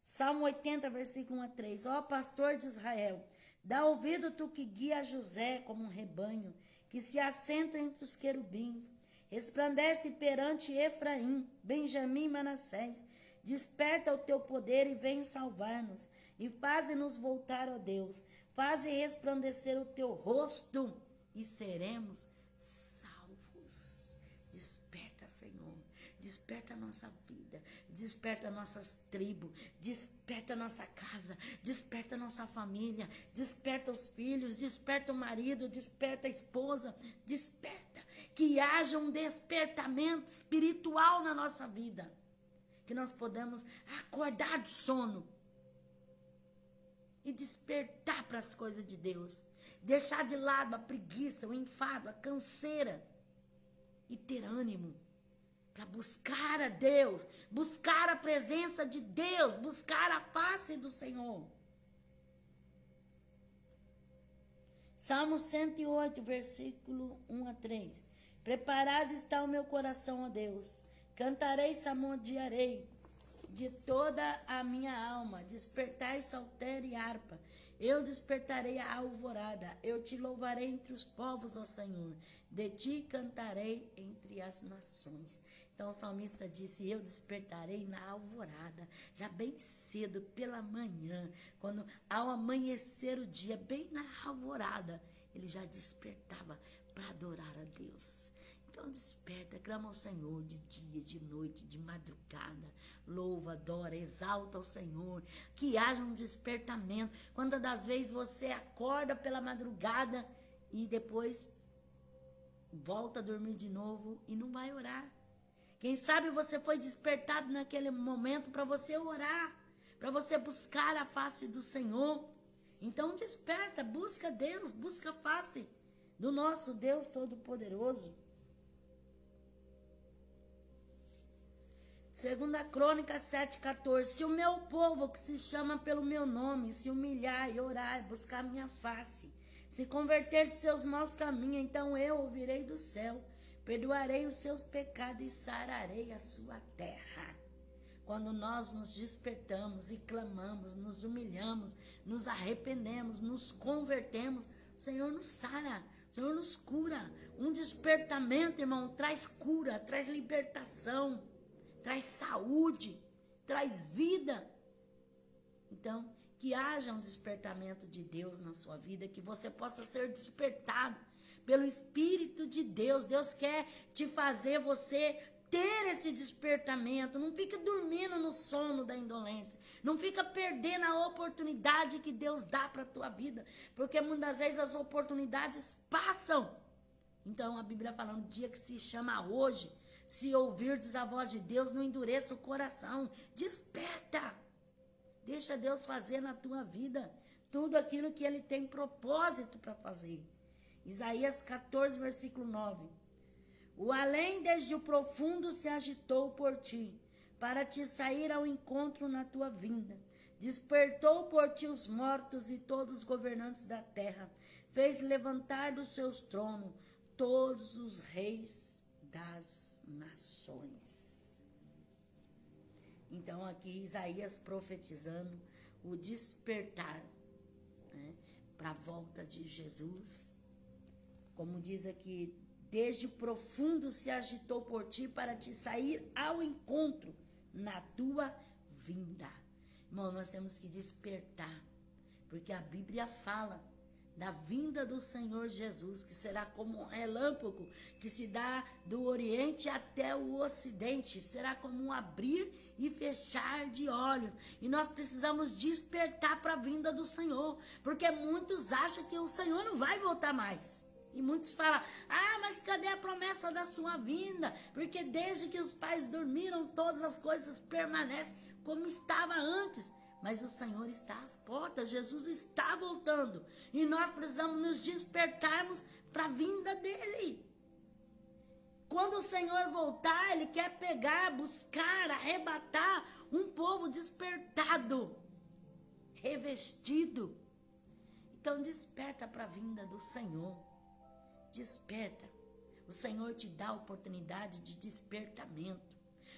Salmo 80, versículo 1 a 3. Ó pastor de Israel, dá ouvido tu que guia José como um rebanho, que se assenta entre os querubins. Resplandece perante Efraim, Benjamim e Manassés. Desperta o teu poder e vem salvar-nos. E faze-nos voltar, ó Deus. Faze resplandecer o teu rosto e seremos salvos. Desperta, Senhor. Desperta a nossa vida, desperta nossas tribos, desperta nossa casa, desperta nossa família, desperta os filhos, desperta o marido, desperta a esposa, desperta. Que haja um despertamento espiritual na nossa vida, que nós podemos acordar do sono e despertar para as coisas de Deus, deixar de lado a preguiça, o enfado, a canseira e ter ânimo para buscar a Deus, buscar a presença de Deus, buscar a face do Senhor. Salmo 108, versículo 1 a 3. Preparado está o meu coração, ó Deus. Cantarei, salmodiarei de toda a minha alma. Despertai saltério e harpa. Eu despertarei a alvorada. Eu te louvarei entre os povos, ó Senhor. De ti cantarei entre as nações. Então o salmista disse, eu despertarei na alvorada, já bem cedo, pela manhã, quando ao amanhecer o dia, bem na alvorada, ele já despertava para adorar a Deus. Então desperta, clama ao Senhor de dia, de noite, de madrugada, louva, adora, exalta ao Senhor, que haja um despertamento. Quantas das vezes você acorda pela madrugada e depois volta a dormir de novo e não vai orar? Quem sabe você foi despertado naquele momento para você orar, para você buscar a face do Senhor. Então desperta, busca Deus, busca a face do nosso Deus Todo-Poderoso. 2 Crônicas 7,14. Se o meu povo que se chama pelo meu nome se humilhar e orar e buscar a minha face, se converter de seus maus caminhos, então eu ouvirei do céu, perdoarei os seus pecados e sararei a sua terra. Quando nós nos despertamos e clamamos, nos humilhamos, nos arrependemos, nos convertemos, o Senhor nos sara, o Senhor nos cura. Um despertamento, irmão, traz cura, traz libertação, traz saúde, traz vida. Então, que haja um despertamento de Deus na sua vida, que você possa ser despertado pelo Espírito de Deus. Deus quer te fazer você ter esse despertamento. Não fica dormindo no sono da indolência. Não fica perdendo a oportunidade que Deus dá para a tua vida. Porque muitas vezes as oportunidades passam. Então a Bíblia fala, no dia que se chama hoje, se ouvirdes a voz de Deus, não endureça o coração. Desperta. Deixa Deus fazer na tua vida tudo aquilo que Ele tem propósito para fazer. Isaías 14, versículo 9. O além desde o profundo se agitou por ti, para te sair ao encontro na tua vinda. Despertou por ti os mortos e todos os governantes da terra. Fez levantar dos seus tronos todos os reis das nações. Então aqui Isaías profetizando o despertar, né, para a volta de Jesus. Como diz aqui, desde o profundo se agitou por ti para te sair ao encontro na tua vinda. Irmão, nós temos que despertar, porque a Bíblia fala da vinda do Senhor Jesus, que será como um relâmpago que se dá do Oriente até o Ocidente, será como um abrir e fechar de olhos, e nós precisamos despertar para a vinda do Senhor, porque muitos acham que o Senhor não vai voltar mais, e muitos falam, mas cadê a promessa da sua vinda? Porque desde que os pais dormiram, todas as coisas permanecem como estava antes. Mas o Senhor está às portas, Jesus está voltando. E nós precisamos nos despertarmos para a vinda dele. Quando o Senhor voltar, Ele quer pegar, buscar, arrebatar um povo despertado, revestido. Então desperta para a vinda do Senhor. Desperta. O Senhor te dá a oportunidade de despertamento.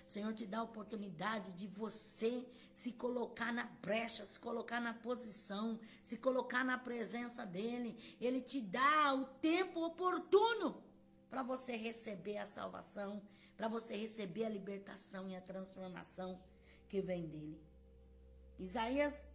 O Senhor te dá a oportunidade de você se colocar na brecha, se colocar na posição, se colocar na presença dEle. Ele te dá o tempo oportuno para você receber a salvação, para você receber a libertação e a transformação que vem dEle. Isaías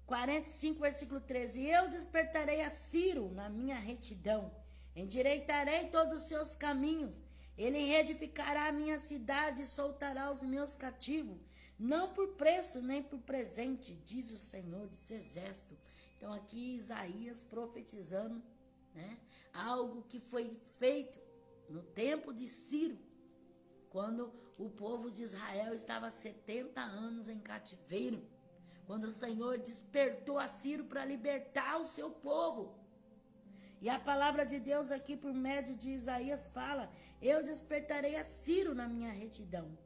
45, versículo 13. Eu despertarei a Ciro na minha retidão, endireitarei todos os seus caminhos. Ele reedificará a minha cidade e soltará os meus cativos, não por preço nem por presente, diz o Senhor dos Exércitos. Então aqui Isaías profetizando, né, algo que foi feito no tempo de Ciro, quando o povo de Israel estava 70 anos em cativeiro, quando o Senhor despertou a Ciro para libertar o seu povo. E a palavra de Deus aqui por médio de Isaías fala, eu despertarei a Ciro na minha retidão,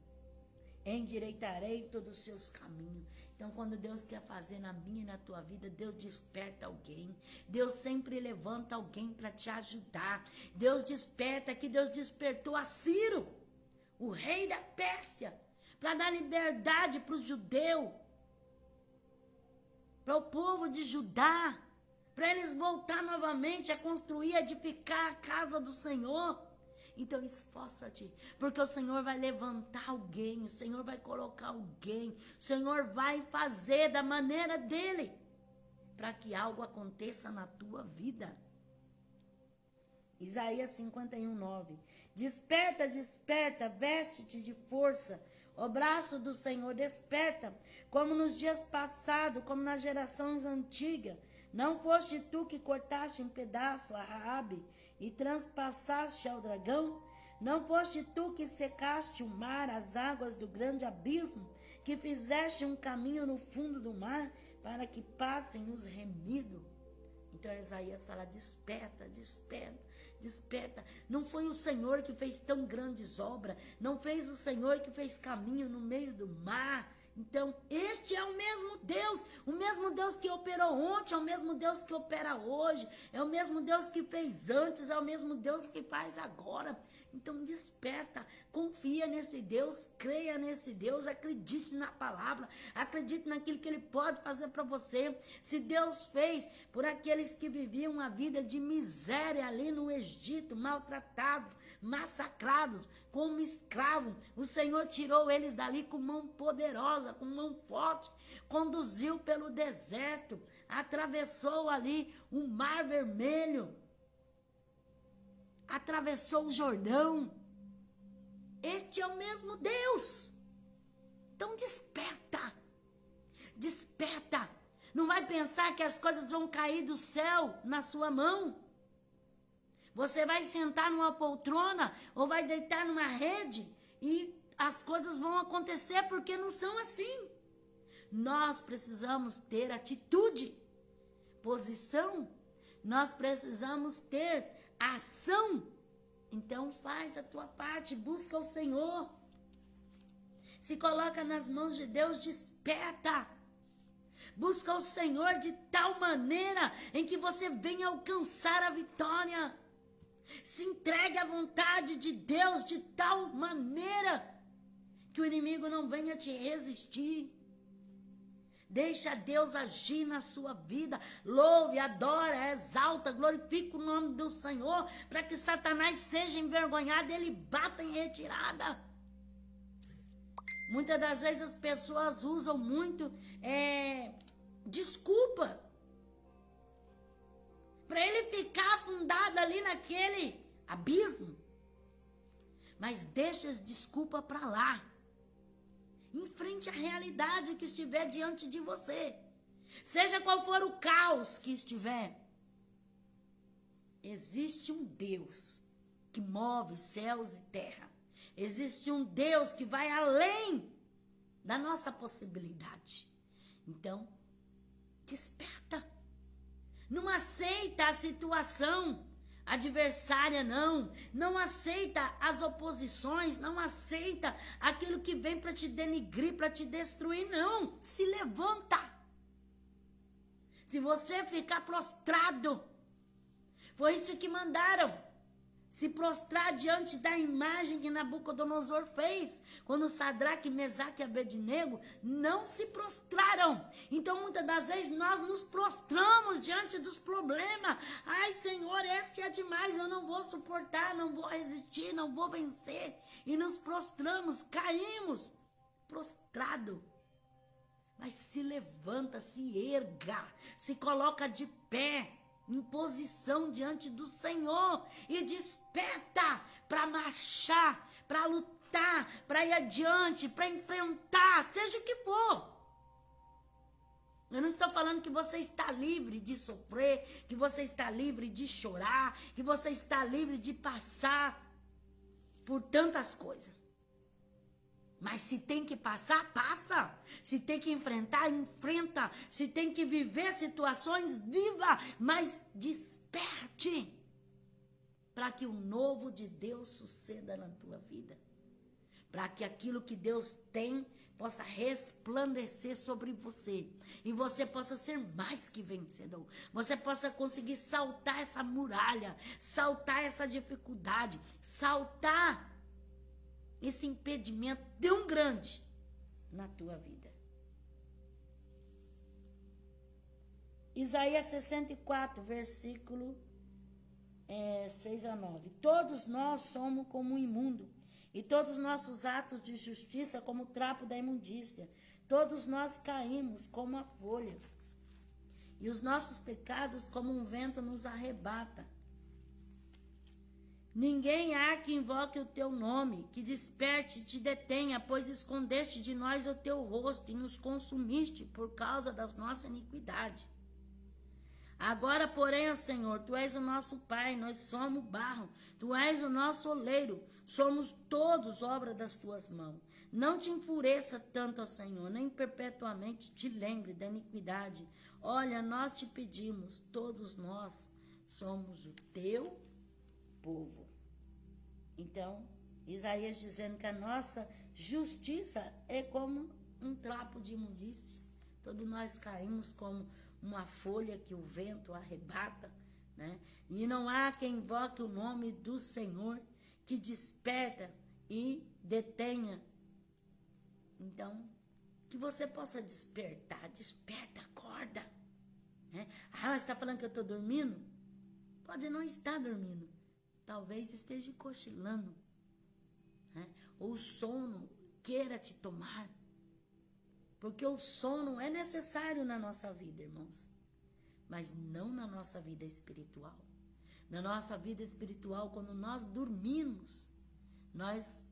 endireitarei todos os seus caminhos. Então quando Deus quer fazer na minha e na tua vida, Deus desperta alguém. Deus sempre levanta alguém para te ajudar. Deus desperta, que Deus despertou a Ciro, o rei da Pérsia, para dar liberdade para o judeu, para o povo de Judá, para eles voltar novamente a construir, a edificar a casa do Senhor. Então esforça-te, porque o Senhor vai levantar alguém, o Senhor vai colocar alguém, o Senhor vai fazer da maneira dele, para que algo aconteça na tua vida. Isaías 51, 9. Desperta, desperta, veste-te de força, o braço do Senhor desperta, como nos dias passados, como nas gerações antigas. Não foste tu que cortaste em pedaço a Raabe e transpassaste ao dragão? Não foste tu que secaste o mar, as águas do grande abismo, que fizeste um caminho no fundo do mar, para que passem os remidos? Então Isaías fala, desperta, desperta, desperta. Não foi o Senhor que fez tão grandes obras, não fez o Senhor que fez caminho no meio do mar. Então, este é o mesmo Deus que operou ontem, é o mesmo Deus que opera hoje, é o mesmo Deus que fez antes, é o mesmo Deus que faz agora. Então desperta, confia nesse Deus, creia nesse Deus, acredite na palavra, acredite naquilo que Ele pode fazer para você. Se Deus fez por aqueles que viviam uma vida de miséria ali no Egito, maltratados, massacrados, como escravos, o Senhor tirou eles dali com mão poderosa, com mão forte, conduziu pelo deserto, atravessou ali o Mar Vermelho, atravessou o Jordão. Este é o mesmo Deus. Então desperta, desperta. Não vai pensar que as coisas vão cair do céu na sua mão. Você vai sentar numa poltrona ou vai deitar numa rede e as coisas vão acontecer, porque não são assim. Nós precisamos ter atitude, posição, nós precisamos ter ação. Então faz a tua parte, busca o Senhor, se coloca nas mãos de Deus, desperta, busca o Senhor de tal maneira em que você venha alcançar a vitória. Se entregue à vontade de Deus de tal maneira que o inimigo não venha te resistir. Deixa Deus agir na sua vida. Louve, adora, exalta, glorifica o nome do Senhor, para que Satanás seja envergonhado e ele bata em retirada. Muitas das vezes as pessoas usam muito desculpa para ele ficar afundado ali naquele abismo. Mas deixa as desculpas para lá. Enfrente a realidade que estiver diante de você. Seja qual for o caos que estiver. Existe um Deus que move céus e terra. Existe um Deus que vai além da nossa possibilidade. Então, desperta. Não aceita a situação adversária, não. Não aceita as oposições, não aceita aquilo que vem para te denigrir, para te destruir, não. Se levanta. Se você ficar prostrado, foi isso que mandaram. Se prostrar diante da imagem que Nabucodonosor fez, quando Sadraque, Mesaque e Abednego não se prostraram. Então, muitas das vezes, nós nos prostramos diante dos problemas. Ai, Senhor, esse é demais, eu não vou suportar, não vou resistir, não vou vencer. E nos prostramos, caímos, prostrado. Mas se levanta, se erga, se coloca de pé, em posição diante do Senhor, e desperta para marchar, para lutar, para ir adiante, para enfrentar, seja o que for. Eu não estou falando que você está livre de sofrer, que você está livre de chorar, que você está livre de passar por tantas coisas. Mas se tem que passar, passa. Se tem que enfrentar, enfrenta. Se tem que viver situações, viva. Mas desperte para que o novo de Deus suceda na tua vida. Para que aquilo que Deus tem possa resplandecer sobre você. E você possa ser mais que vencedor. Você possa conseguir saltar essa muralha, saltar essa dificuldade, saltar esse impedimento tão grande na tua vida. Isaías 64, versículo 6 a 9. Todos nós somos como um imundo, e todos os nossos atos de justiça como o trapo da imundícia. Todos nós caímos como a folha, e os nossos pecados como um vento nos arrebata. Ninguém há que invoque o teu nome, que desperte e te detenha, pois escondeste de nós o teu rosto e nos consumiste por causa das nossas iniquidades. Agora, porém, ó Senhor, tu és o nosso Pai, nós somos barro, tu és o nosso oleiro, somos todos obra das tuas mãos. Não te enfureça tanto, ó Senhor, nem perpetuamente te lembre da iniquidade. Olha, nós te pedimos, todos nós somos o teu povo. Então, Isaías dizendo que a nossa justiça é como um trapo de imundícia. Todos nós caímos como uma folha que o vento arrebata, né? E não há quem invoque o nome do Senhor, que desperta e detenha. Então, que você possa despertar. Desperta, acorda. Né? Mas está falando que eu estou dormindo? Pode não estar dormindo. Talvez esteja cochilando. Né? Ou o sono queira te tomar. Porque o sono é necessário na nossa vida, irmãos. Mas não na nossa vida espiritual. Na nossa vida espiritual, quando nós dormimos, nós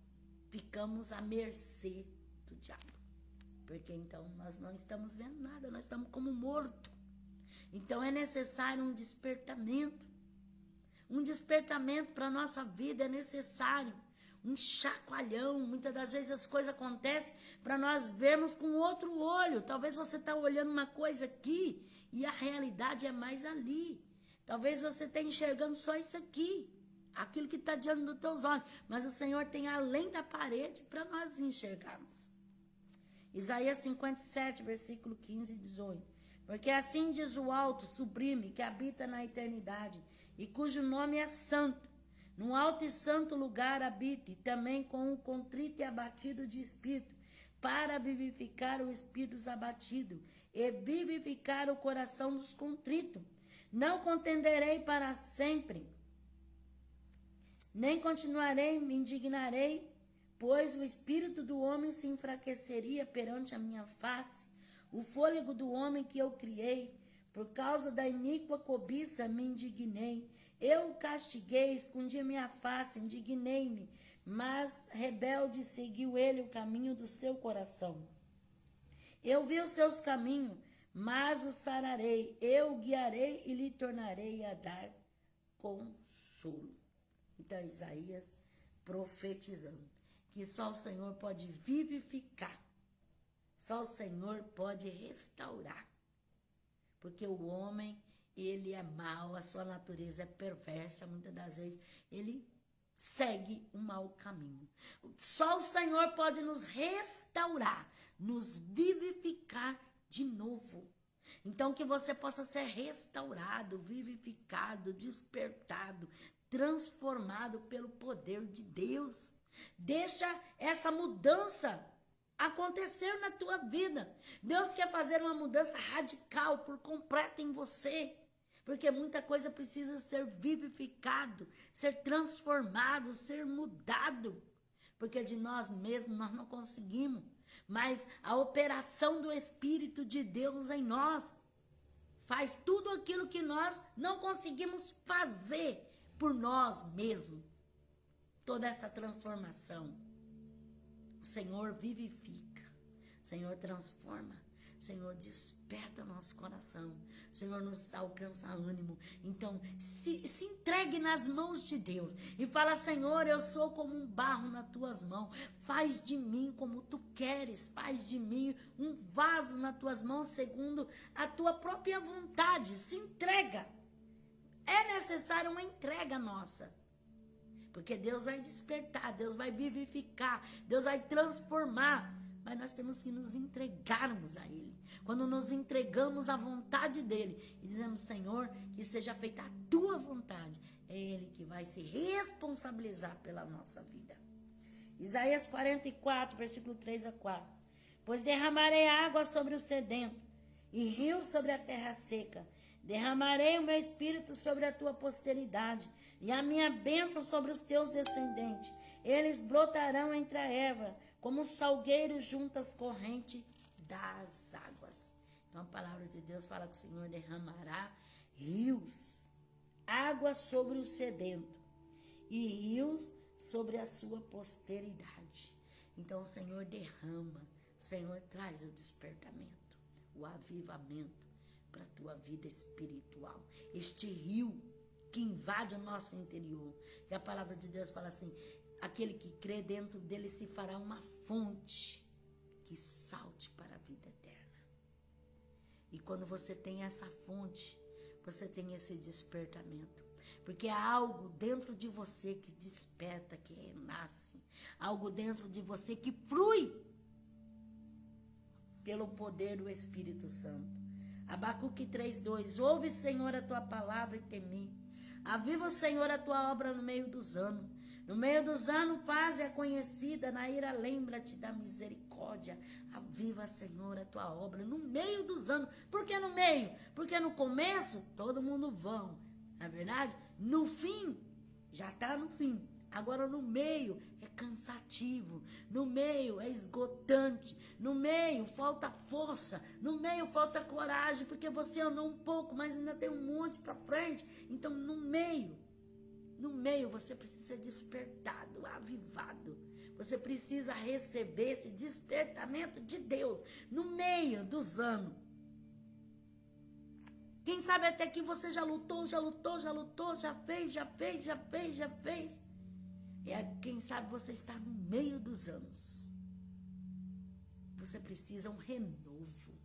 ficamos à mercê do diabo. Porque então nós não estamos vendo nada, nós estamos como morto. Então é necessário um despertamento. Um despertamento para a nossa vida é necessário. Um chacoalhão. Muitas das vezes as coisas acontecem para nós vermos com outro olho. Talvez você está olhando uma coisa aqui e a realidade é mais ali. Talvez você esteja enxergando só isso aqui, aquilo que está diante dos teus olhos. Mas o Senhor tem além da parede para nós enxergarmos. Isaías 57, versículo 15 e 18. Porque assim diz o alto, sublime, que habita na eternidade, e cujo nome é santo. Num alto e santo lugar habite, também com o contrito e abatido de espírito, para vivificar o espírito dos abatidos, e vivificar o coração dos contritos. Não contenderei para sempre, nem continuarei, me indignarei, pois o espírito do homem se enfraqueceria perante a minha face, o fôlego do homem que eu criei. Por causa da iníqua cobiça me indignei, eu o castiguei, escondi minha face, indignei-me, mas rebelde seguiu ele o caminho do seu coração. Eu vi os seus caminhos, mas o sararei, eu o guiarei e lhe tornarei a dar consolo. Então Isaías profetizando que só o Senhor pode vivificar, só o Senhor pode restaurar, porque o homem, ele é mau, a sua natureza é perversa, muitas das vezes ele segue um mau caminho. Só o Senhor pode nos restaurar, nos vivificar de novo. Então que você possa ser restaurado, vivificado, despertado, transformado pelo poder de Deus. Deixa essa mudança acontecer na tua vida. Deus quer fazer uma mudança radical, por completo em você. Porque muita coisa precisa ser vivificado, ser transformado, ser mudado. Porque de nós mesmos nós não conseguimos. Mas a operação do Espírito de Deus em nós faz tudo aquilo que nós não conseguimos fazer por nós mesmos. Toda essa transformação. O Senhor vivifica, o Senhor transforma, o Senhor desperta o nosso coração, o Senhor nos alcança ânimo. Então, se entregue nas mãos de Deus e fala: Senhor, eu sou como um barro nas tuas mãos, faz de mim como tu queres, faz de mim um vaso nas tuas mãos segundo a tua própria vontade. Se entrega, é necessário uma entrega nossa. Porque Deus vai despertar, Deus vai vivificar, Deus vai transformar. Mas nós temos que nos entregarmos a Ele. Quando nos entregamos à vontade dEle e dizemos: Senhor, que seja feita a Tua vontade, é Ele que vai se responsabilizar pela nossa vida. Isaías 44, versículo 3 a 4. Pois derramarei água sobre o sedento e rios sobre a terra seca. Derramarei o meu espírito sobre a tua posteridade e a minha bênção sobre os teus descendentes. Eles brotarão entre a erva, como salgueiros junto às correntes das águas. Então a palavra de Deus fala que o Senhor derramará rios, água sobre o sedento e rios sobre a sua posteridade. Então o Senhor derrama, o Senhor traz o despertamento, o avivamento para a tua vida espiritual. Este rio que invade o nosso interior, que a palavra de Deus fala assim: aquele que crê, dentro dele se fará uma fonte que salte para a vida eterna. E quando você tem essa fonte, você tem esse despertamento, porque há algo dentro de você que desperta, que renasce, algo dentro de você que flui pelo poder do Espírito Santo. Abacuque 3:2. Ouve, Senhor, a tua palavra e temi. Aviva, Senhor, a tua obra no meio dos anos. No meio dos anos, faze a conhecida, na ira lembra-te da misericórdia. Aviva, Senhor, a tua obra. No meio dos anos. Por que no meio? Porque no começo, todo mundo vão. Na verdade, no fim, já está no fim. Agora no meio é cansativo, no meio é esgotante, no meio falta força, no meio falta coragem, porque você andou um pouco, mas ainda tem um monte para frente. Então no meio você precisa ser despertado, avivado. Você precisa receber esse despertamento de Deus no meio dos anos. Quem sabe até que você já lutou, já fez. Quem sabe você está no meio dos anos. Você precisa um renovo,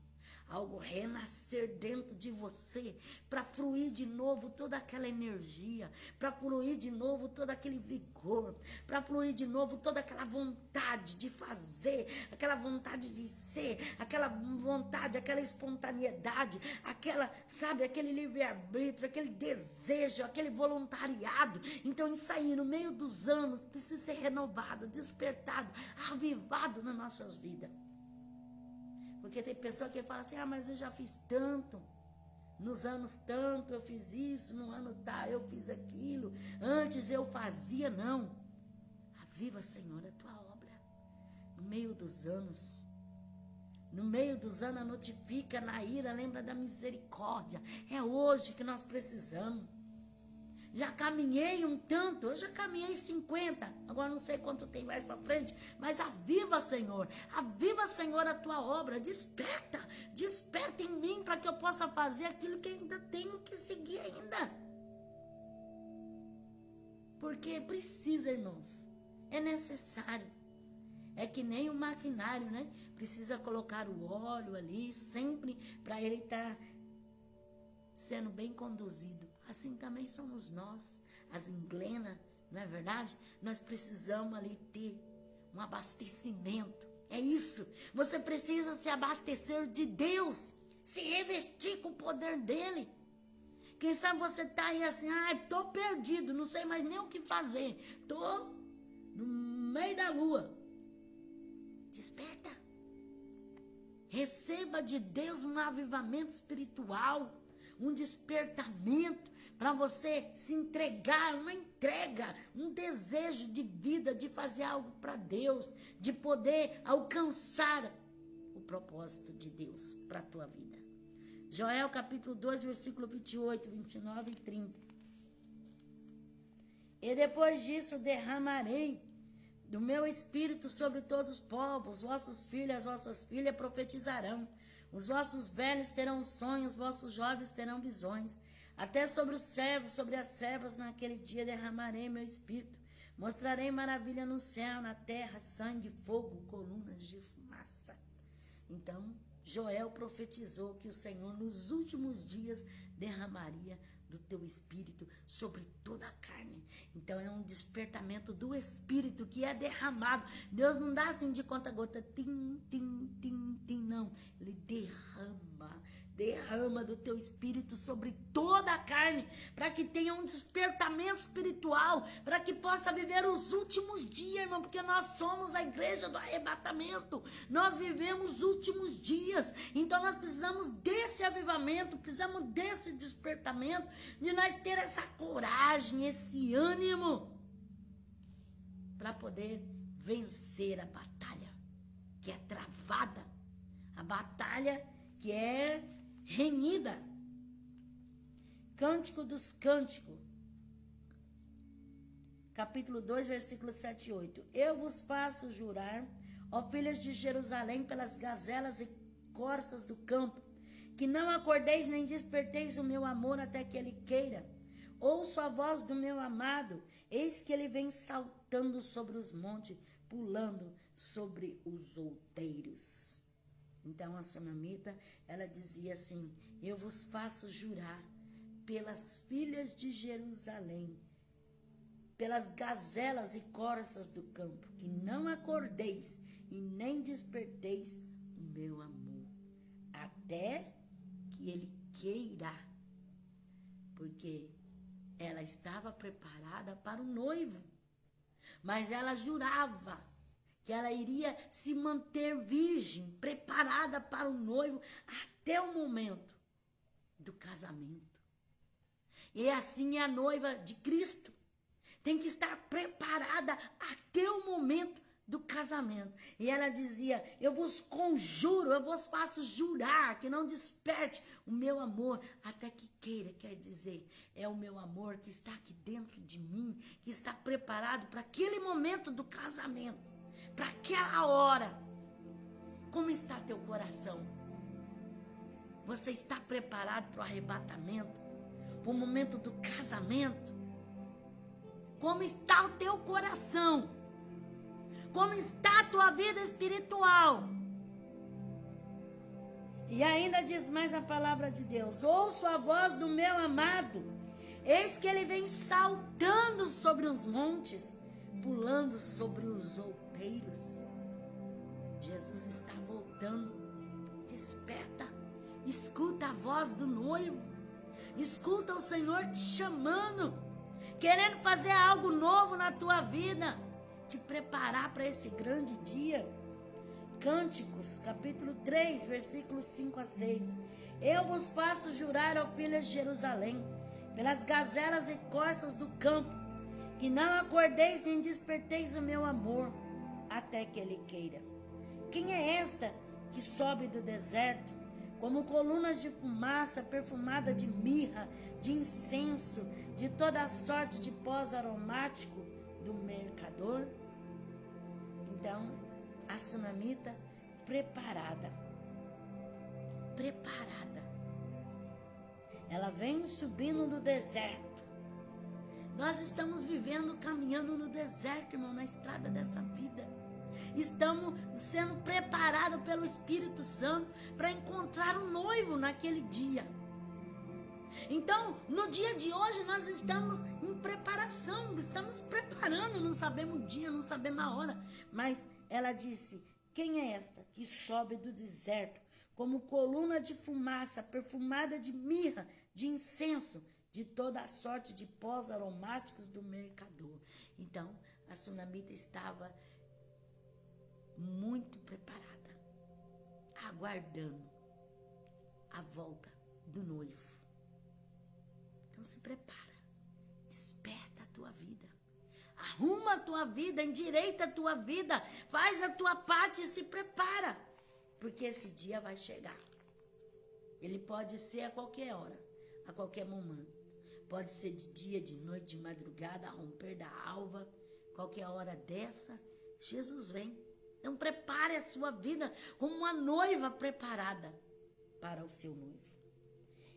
algo renascer dentro de você, para fluir de novo toda aquela energia, para fluir de novo todo aquele vigor, para fluir de novo toda aquela vontade de fazer, aquela vontade de ser, aquela vontade, aquela espontaneidade, aquele livre-arbítrio, aquele desejo, aquele voluntariado. Então isso aí, no meio dos anos, precisa ser renovado, despertado, avivado nas nossas vidas. Porque tem pessoa que fala assim, mas eu já fiz tanto, nos anos tanto eu fiz isso, no ano tal eu fiz aquilo, antes eu fazia, não. Aviva, Senhor, a tua obra, no meio dos anos, notifica, na ira, lembra da misericórdia. É hoje que nós precisamos. Já caminhei um tanto, eu já caminhei 50, agora não sei quanto tem mais para frente, mas aviva, Senhor, a tua obra, desperta em mim para que eu possa fazer aquilo que ainda tenho que seguir ainda. Porque precisa, irmãos, é necessário. É que nem o maquinário, né? Precisa colocar o óleo ali, sempre para ele estar sendo bem conduzido. Assim também somos nós, as englenas, não é verdade? Nós precisamos ali ter um abastecimento. É isso. Você precisa se abastecer de Deus, se revestir com o poder dele. Quem sabe você tá aí assim, tô perdido, não sei mais nem o que fazer. Tô no meio da lua. Desperta. Receba de Deus um avivamento espiritual, um despertamento para você se entregar, uma entrega, um desejo de vida, de fazer algo para Deus, de poder alcançar o propósito de Deus para a tua vida. Joel capítulo 2, versículo 28, 29 e 30. E depois disso derramarei do meu espírito sobre todos os povos, vossos filhos, as vossas filhas profetizarão. Os vossos velhos terão sonhos, vossos jovens terão visões. Até sobre os servos, sobre as servas, naquele dia derramarei meu espírito. Mostrarei maravilha no céu, na terra, sangue, fogo, colunas de fumaça. Então, Joel profetizou que o Senhor nos últimos dias derramaria do teu espírito sobre toda a carne. Então é um despertamento do espírito que é derramado. Deus não dá assim de conta gota, tim, tim, tim, tim, não. Ele derrama do teu espírito sobre toda a carne, para que tenha um despertamento espiritual, para que possa viver os últimos dias, irmão, porque nós somos a igreja do arrebatamento, nós vivemos os últimos dias, então nós precisamos desse avivamento, precisamos desse despertamento, de nós ter essa coragem, esse ânimo, para poder vencer a batalha que é travada, a batalha que é renhida. Cântico dos Cânticos, capítulo 2, versículos 7 e 8. Eu vos faço jurar, ó filhas de Jerusalém, pelas gazelas e corças do campo, que não acordeis nem desperteis o meu amor até que ele queira. Ouço a voz do meu amado, eis que ele vem saltando sobre os montes, pulando sobre os outeiros. Então a sunamita, ela dizia assim, eu vos faço jurar pelas filhas de Jerusalém, pelas gazelas e corças do campo, que não acordeis e nem desperteis o meu amor, até que ele queira, porque ela estava preparada para o noivo. Mas ela jurava que ela iria se manter virgem, preparada para o noivo até o momento do casamento. E assim é a noiva de Cristo. Tem que estar preparada até o momento do casamento. E ela dizia: eu vos conjuro, eu vos faço jurar que não desperte o meu amor até que queira. Quer dizer, é o meu amor que está aqui dentro de mim, que está preparado para aquele momento do casamento, para aquela hora. Como está teu coração? Você está preparado para o arrebatamento, para o momento do casamento? Como está o teu coração? Como está a tua vida espiritual? E ainda diz mais a palavra de Deus: ouço a voz do meu amado, eis que ele vem saltando sobre os montes, pulando sobre os outeiros. Jesus está voltando. Desperta, escuta a voz do noivo, escuta o Senhor te chamando, querendo fazer algo novo na tua vida, te preparar para esse grande dia. Cânticos, capítulo 3, versículos 5 a 6. Eu vos faço jurar, ó filhas de Jerusalém, pelas gazelas e corças do campo, que não acordeis nem desperteis o meu amor, até que ele queira. Quem é esta que sobe do deserto, como colunas de fumaça perfumada de mirra, de incenso, de toda sorte de pós aromático do mercador? Então, a sunamita preparada, ela vem subindo do deserto. Nós estamos vivendo, caminhando no deserto, irmão, na estrada dessa vida. Estamos sendo preparados pelo Espírito Santo para encontrar o noivo naquele dia. Então, no dia de hoje, nós estamos em preparação, estamos preparando, não sabemos o dia, não sabemos a hora. Mas ela disse: quem é esta que sobe do deserto, como coluna de fumaça, perfumada de mirra, de incenso, de toda a sorte de pós aromáticos do mercador? Então, a sunamita estava muito preparada, aguardando a volta do noivo. Então se prepara, desperta a tua vida, arruma a tua vida, endireita a tua vida, faz a tua parte e se prepara, porque esse dia vai chegar. Ele pode ser a qualquer hora, a qualquer momento. Pode ser de dia, de noite, de madrugada, a romper da alva, qualquer hora dessa, Jesus vem. Então prepare a sua vida como uma noiva preparada para o seu noivo.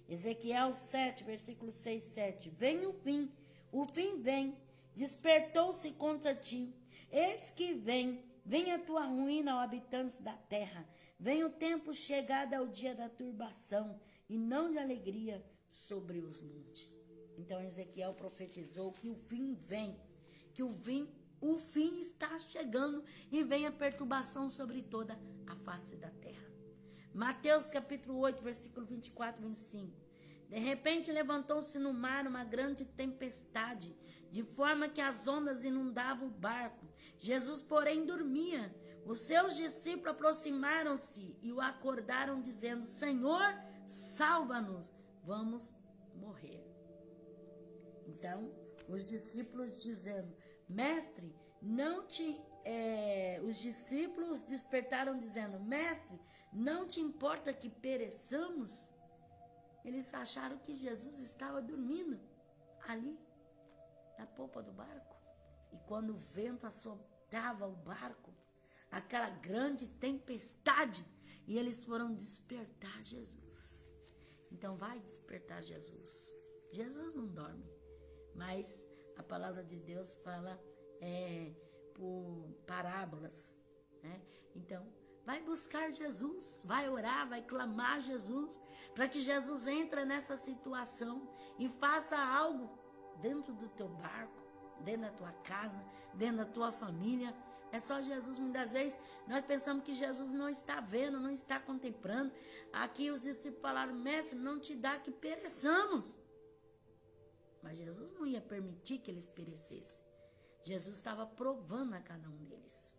Ezequiel 7, versículo 6, 7. Vem o fim vem, despertou-se contra ti. Eis que vem a tua ruína, ó habitantes da terra. Vem o tempo chegado ao dia da turbação e não de alegria sobre os montes. Então Ezequiel profetizou que o fim vem, que o fim está chegando e vem a perturbação sobre toda a face da terra. Mateus capítulo 8, versículo 24 e 25. De repente levantou-se no mar uma grande tempestade, de forma que as ondas inundavam o barco. Jesus, porém, dormia. Os seus discípulos aproximaram-se e o acordaram, dizendo: Senhor, salva-nos, vamos morrer. Então, os discípulos dizendo: Mestre, os discípulos despertaram dizendo: Mestre, não te importa que pereçamos? Eles acharam que Jesus estava dormindo ali na polpa do barco. E quando o vento assoprava o barco, aquela grande tempestade, e eles foram despertar Jesus. Então vai despertar Jesus. Jesus não dorme, mas a palavra de Deus fala por parábolas, né? Então, vai buscar Jesus, vai orar, vai clamar Jesus, para que Jesus entre nessa situação e faça algo dentro do teu barco, dentro da tua casa, dentro da tua família. É só Jesus. Muitas vezes nós pensamos que Jesus não está vendo, não está contemplando. Aqui os discípulos falaram: Mestre, não te dá que pereçamos. Mas Jesus não ia permitir que eles perecessem. Jesus estava provando a cada um deles.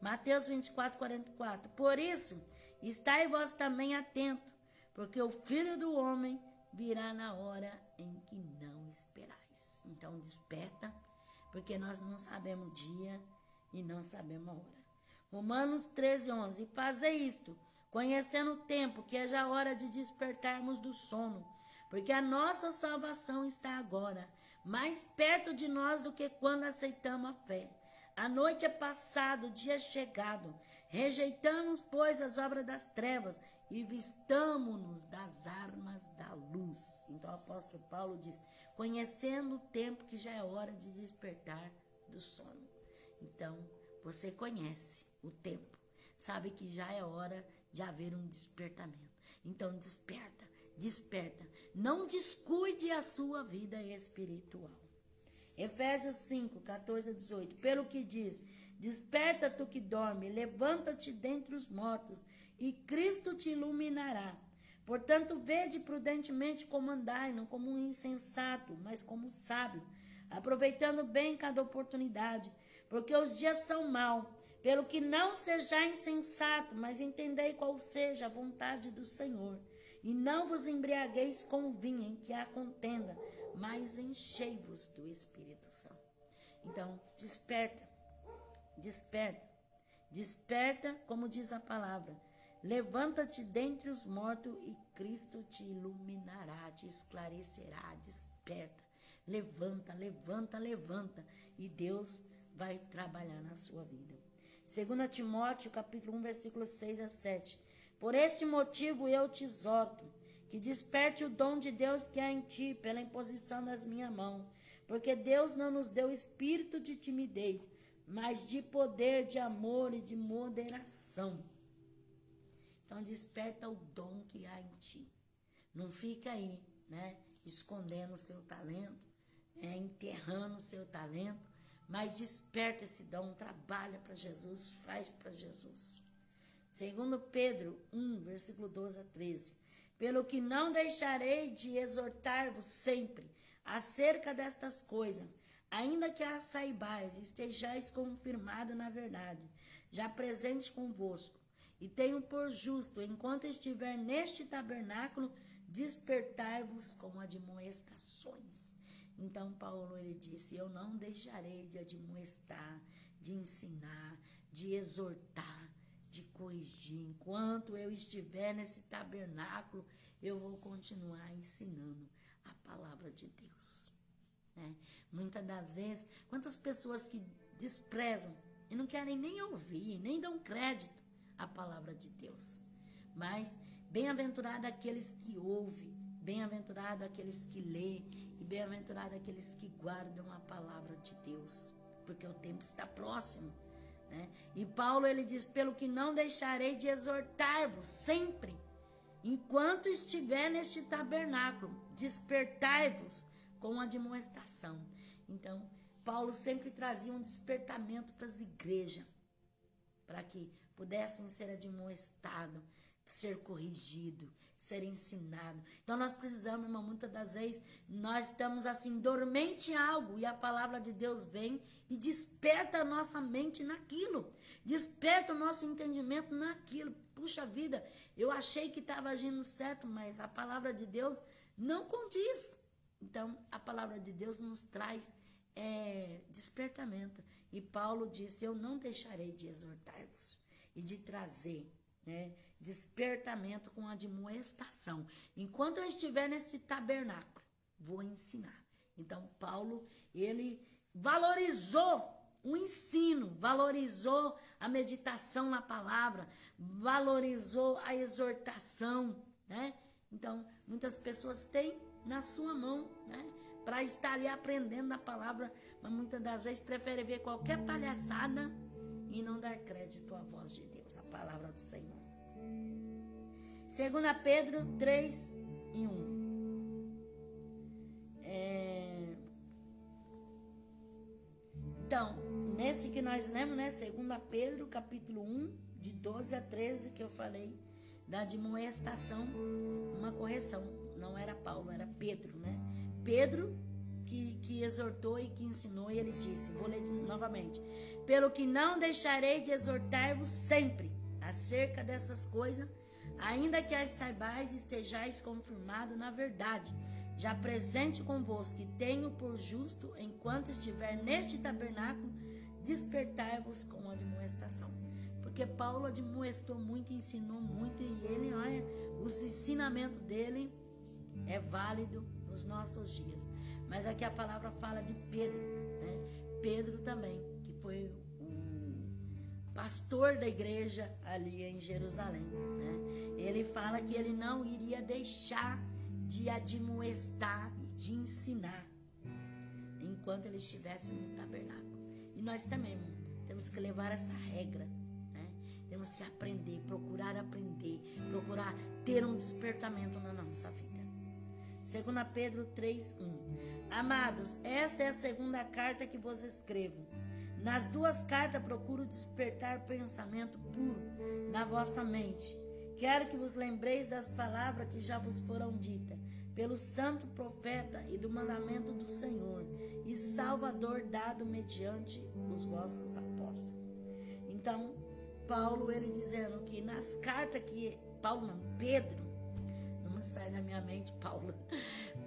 Mateus 24, 44. Por isso, estai vós também atento, porque o Filho do Homem virá na hora em que não esperais. Então, desperta, porque nós não sabemos o dia e não sabemos a hora. Romanos 13, 11. Fazei isto, conhecendo o tempo, que é já hora de despertarmos do sono, porque a nossa salvação está agora, mais perto de nós do que quando aceitamos a fé. A noite é passada, o dia é chegado. Rejeitamos, pois, as obras das trevas e vistamo-nos das armas da luz. Então o apóstolo Paulo diz, conhecendo o tempo que já é hora de despertar do sono. Então, você conhece o tempo, sabe que já é hora de haver um despertamento. Então, desperta, desperta. Não descuide a sua vida espiritual. Efésios 5, 14 a 18. Pelo que diz, desperta tu que dorme, levanta-te dentre os mortos, e Cristo te iluminará. Portanto, vede prudentemente como andar, não como um insensato, mas como sábio, aproveitando bem cada oportunidade, porque os dias são maus. Pelo que não seja insensato, mas entendei qual seja a vontade do Senhor. E não vos embriagueis com vinho em que há contenda, mas enchei-vos do Espírito Santo. Então, desperta, desperta, desperta, como diz a palavra. Levanta-te dentre os mortos e Cristo te iluminará, te esclarecerá, desperta. Levanta, levanta, levanta, e Deus vai trabalhar na sua vida. 2 Timóteo, capítulo 1, versículos 6 a 7. Por este motivo eu te exorto, que desperte o dom de Deus que há em ti, pela imposição das minhas mãos. Porque Deus não nos deu espírito de timidez, mas de poder, de amor e de moderação. Então desperta o dom que há em ti. Não fica aí, né, escondendo o seu talento, enterrando o seu talento, mas desperta esse dom, trabalha para Jesus, faz para Jesus. 2 Pedro 1, versículo 12 a 13. Pelo que não deixarei de exortar-vos sempre acerca destas coisas, ainda que as saibais, estejais confirmados na verdade, já presente convosco, e tenho por justo, enquanto estiver neste tabernáculo, despertar-vos com admoestações. Então Paulo, ele disse, eu não deixarei de admoestar, de ensinar, de exortar, de corrigir. Enquanto eu estiver nesse tabernáculo, eu vou continuar ensinando a palavra de Deus. Né? Muitas das vezes, quantas pessoas que desprezam e não querem nem ouvir, nem dão crédito à palavra de Deus. Mas bem-aventurado aqueles que ouvem, bem-aventurado aqueles que lêem e bem-aventurado aqueles que guardam a palavra de Deus, porque o tempo está próximo. Né? E Paulo, ele diz, pelo que não deixarei de exortar-vos sempre, enquanto estiver neste tabernáculo, despertai-vos com admoestação. Então, Paulo sempre trazia um despertamento para as igrejas, para que pudessem ser admoestados, ser corrigido, ser ensinado. Então nós precisamos, irmão, muitas das vezes nós estamos assim, dormente em algo, e a palavra de Deus vem e desperta a nossa mente naquilo, desperta o nosso entendimento naquilo. Puxa vida, eu achei que estava agindo certo, mas a palavra de Deus não condiz. Então a palavra de Deus nos traz despertamento. E Paulo disse, eu não deixarei de exortar-vos e de trazer, né, despertamento com admoestação. Enquanto eu estiver nesse tabernáculo, vou ensinar. Então Paulo, ele valorizou o ensino, valorizou a meditação na palavra, valorizou a exortação, né? Então muitas pessoas têm na sua mão, né, para estar ali aprendendo a palavra, mas muitas das vezes prefere ver qualquer palhaçada e não dar crédito à voz de Deus, à palavra do Senhor. 2 Pedro 3, 1. Então, nesse que nós lemos, né, 2 Pedro, capítulo 1, de 12 a 13, que eu falei, da admoestação, uma correção. Não era Paulo, era Pedro, né? Pedro, que exortou e que ensinou, e ele disse, vou ler novamente: pelo que não deixarei de exortar-vos sempre acerca dessas coisas, ainda que as saibais, estejais confirmado na verdade, já presente convosco, que tenho por justo, enquanto estiver neste tabernáculo, despertar-vos com admoestação. Porque Paulo admoestou muito, ensinou muito, e ele, olha, os ensinamentos dele é válido nos nossos dias. Mas aqui a palavra fala de Pedro, né? Pedro também, que foi o pastor da igreja ali em Jerusalém, né? Ele fala que ele não iria deixar de admoestar e de ensinar enquanto ele estivesse no tabernáculo. E nós também, irmão, temos que levar essa regra, né? Temos que aprender, procurar ter um despertamento na nossa vida. 2 Pedro 3:1. Amados, esta é a segunda carta que vos escrevo. Nas duas cartas procuro despertar pensamento puro na vossa mente. Quero que vos lembreis das palavras que já vos foram ditas pelo santo profeta e do mandamento do Senhor e Salvador dado mediante os vossos apóstolos. Então, Paulo, ele dizendo que nas cartas que... Pedro, sai da minha mente, Paulo.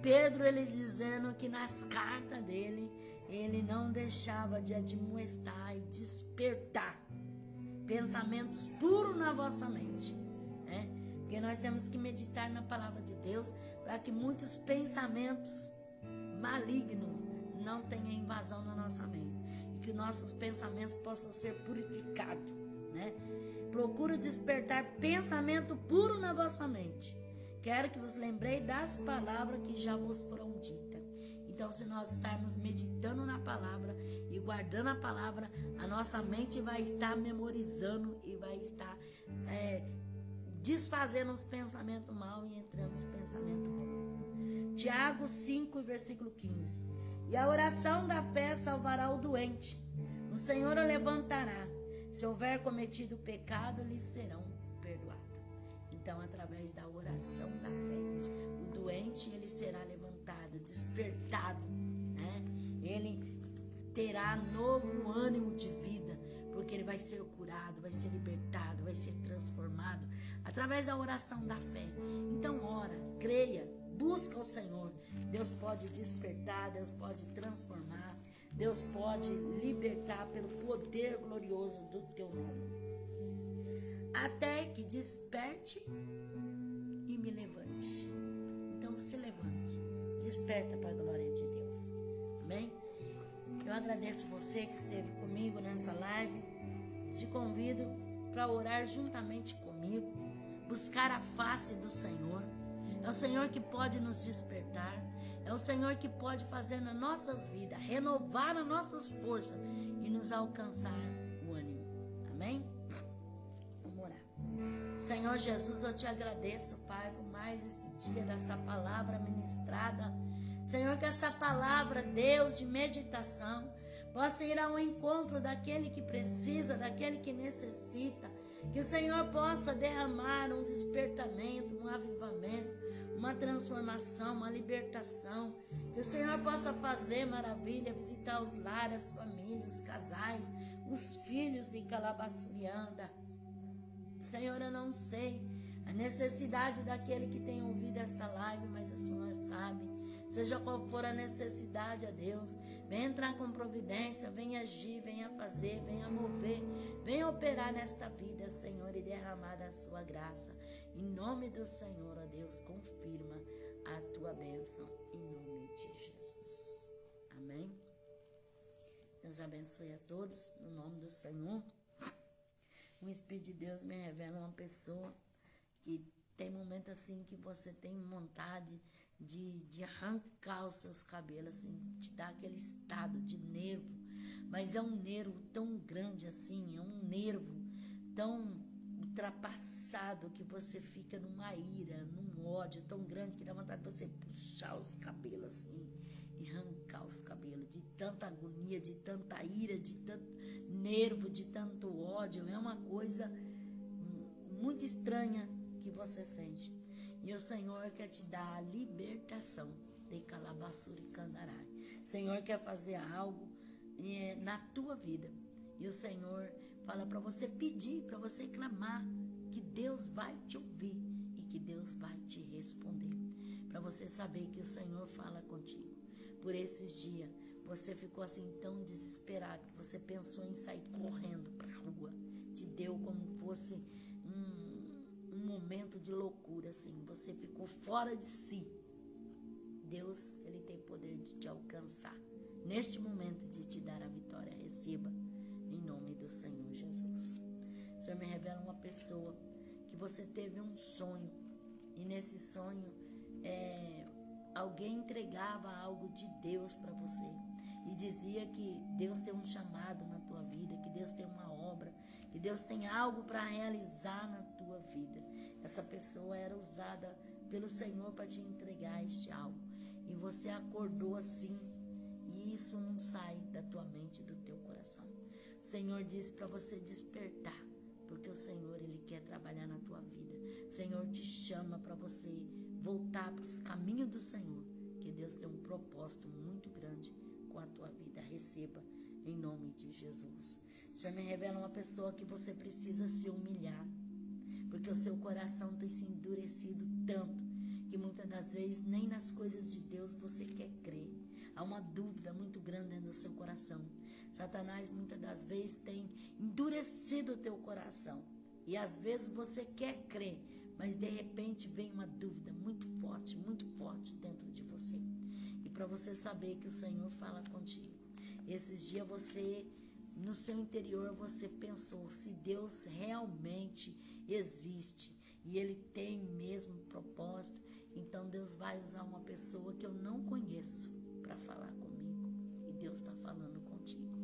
Pedro, ele dizendo que nas cartas dele, ele não deixava de admoestar e despertar pensamentos puros na vossa mente, né? Porque nós temos que meditar na palavra de Deus para que muitos pensamentos malignos não tenham invasão na nossa mente e que nossos pensamentos possam ser purificados, né? Procure despertar pensamento puro na vossa mente. Quero que vos lembrei das palavras que já vos foram ditas. Então, se nós estarmos meditando na palavra e guardando a palavra, a nossa mente vai estar memorizando e vai estar desfazendo os pensamentos maus e entrando nos pensamentos bons. Tiago 5, versículo 15. E a oração da fé salvará o doente. O Senhor o levantará. Se houver cometido pecado, lhe serão perdoados. Então, através da oração da fé, o doente, ele será levantado, despertado, né? Ele terá novo ânimo de vida, porque ele vai ser curado, vai ser libertado, vai ser transformado, através da oração da fé. Então, ora, creia, busca o Senhor. Deus pode despertar, Deus pode transformar, Deus pode libertar pelo poder glorioso do teu nome. Até que desperte e me levante. Então se levante, desperta para a glória de Deus. Amém? Eu agradeço você que esteve comigo nessa live. Te convido para orar juntamente comigo, buscar a face do Senhor. É o Senhor que pode nos despertar, é o Senhor que pode fazer nas nossas vidas, renovar as nossas forças e nos alcançar o ânimo. Amém? Senhor Jesus, eu te agradeço, Pai, por mais esse dia dessa palavra ministrada. Senhor, que essa palavra, Deus, de meditação, possa ir ao encontro daquele que precisa, daquele que necessita. Que o Senhor possa derramar um despertamento, um avivamento, uma transformação, uma libertação. Que o Senhor possa fazer maravilha, visitar os lares, as famílias, os casais, os filhos de Calabaçurianda. Senhor, eu não sei a necessidade daquele que tem ouvido esta live, mas o Senhor sabe. Seja qual for a necessidade, ó Deus, venha entrar com providência, venha agir, venha fazer, venha mover, venha operar nesta vida, Senhor, e derramar da sua graça. Em nome do Senhor, ó Deus, confirma a tua bênção, em nome de Jesus. Amém? Deus abençoe a todos, no nome do Senhor. O Espírito de Deus me revela uma pessoa que tem momento assim que você tem vontade de arrancar os seus cabelos, assim, te dar aquele estado de nervo, mas é um nervo tão grande assim, é um nervo tão ultrapassado que você fica numa ira, num ódio tão grande que dá vontade de você puxar os cabelos assim e arrancar os cabelos, de tanta agonia, de tanta ira, de tanto nervo, de tanto ódio. É uma coisa muito estranha que você sente. E o Senhor quer te dar a libertação de Calabaçuri Candarai. O Senhor quer fazer algo na tua vida. E o Senhor fala para você pedir, para você clamar, que Deus vai te ouvir e que Deus vai te responder. Para você saber que o Senhor fala contigo. Por esses dias, você ficou assim tão desesperado que você pensou em sair correndo para a rua. Te deu como fosse um momento de loucura, assim. Você ficou fora de si. Deus, Ele tem poder de te alcançar. Neste momento de te dar a vitória, receba em nome do Senhor Jesus. O Senhor me revela uma pessoa que você teve um sonho e nesse sonho alguém entregava algo de Deus para você e dizia que Deus tem um chamado na tua vida, que Deus tem uma obra, que Deus tem algo para realizar na tua vida. Essa pessoa era usada pelo Senhor para te entregar este algo e você acordou assim. E isso não sai da tua mente e do teu coração. O Senhor diz para você despertar, porque o Senhor, Ele quer trabalhar na tua vida. O Senhor te chama para você voltar para os caminhos do Senhor, que Deus tem um propósito muito grande com a tua vida. Receba em nome de Jesus. O Senhor me revela uma pessoa que você precisa se humilhar, porque o seu coração tem se endurecido tanto, que muitas das vezes nem nas coisas de Deus você quer crer. Há uma dúvida muito grande dentro do seu coração. Satanás muitas das vezes tem endurecido o teu coração. E às vezes você quer crer, mas de repente vem uma dúvida muito forte dentro de você. E para você saber que o Senhor fala contigo. Esses dias você, no seu interior, você pensou se Deus realmente existe e Ele tem mesmo propósito, então Deus vai usar uma pessoa que eu não conheço para falar comigo. E Deus está falando contigo.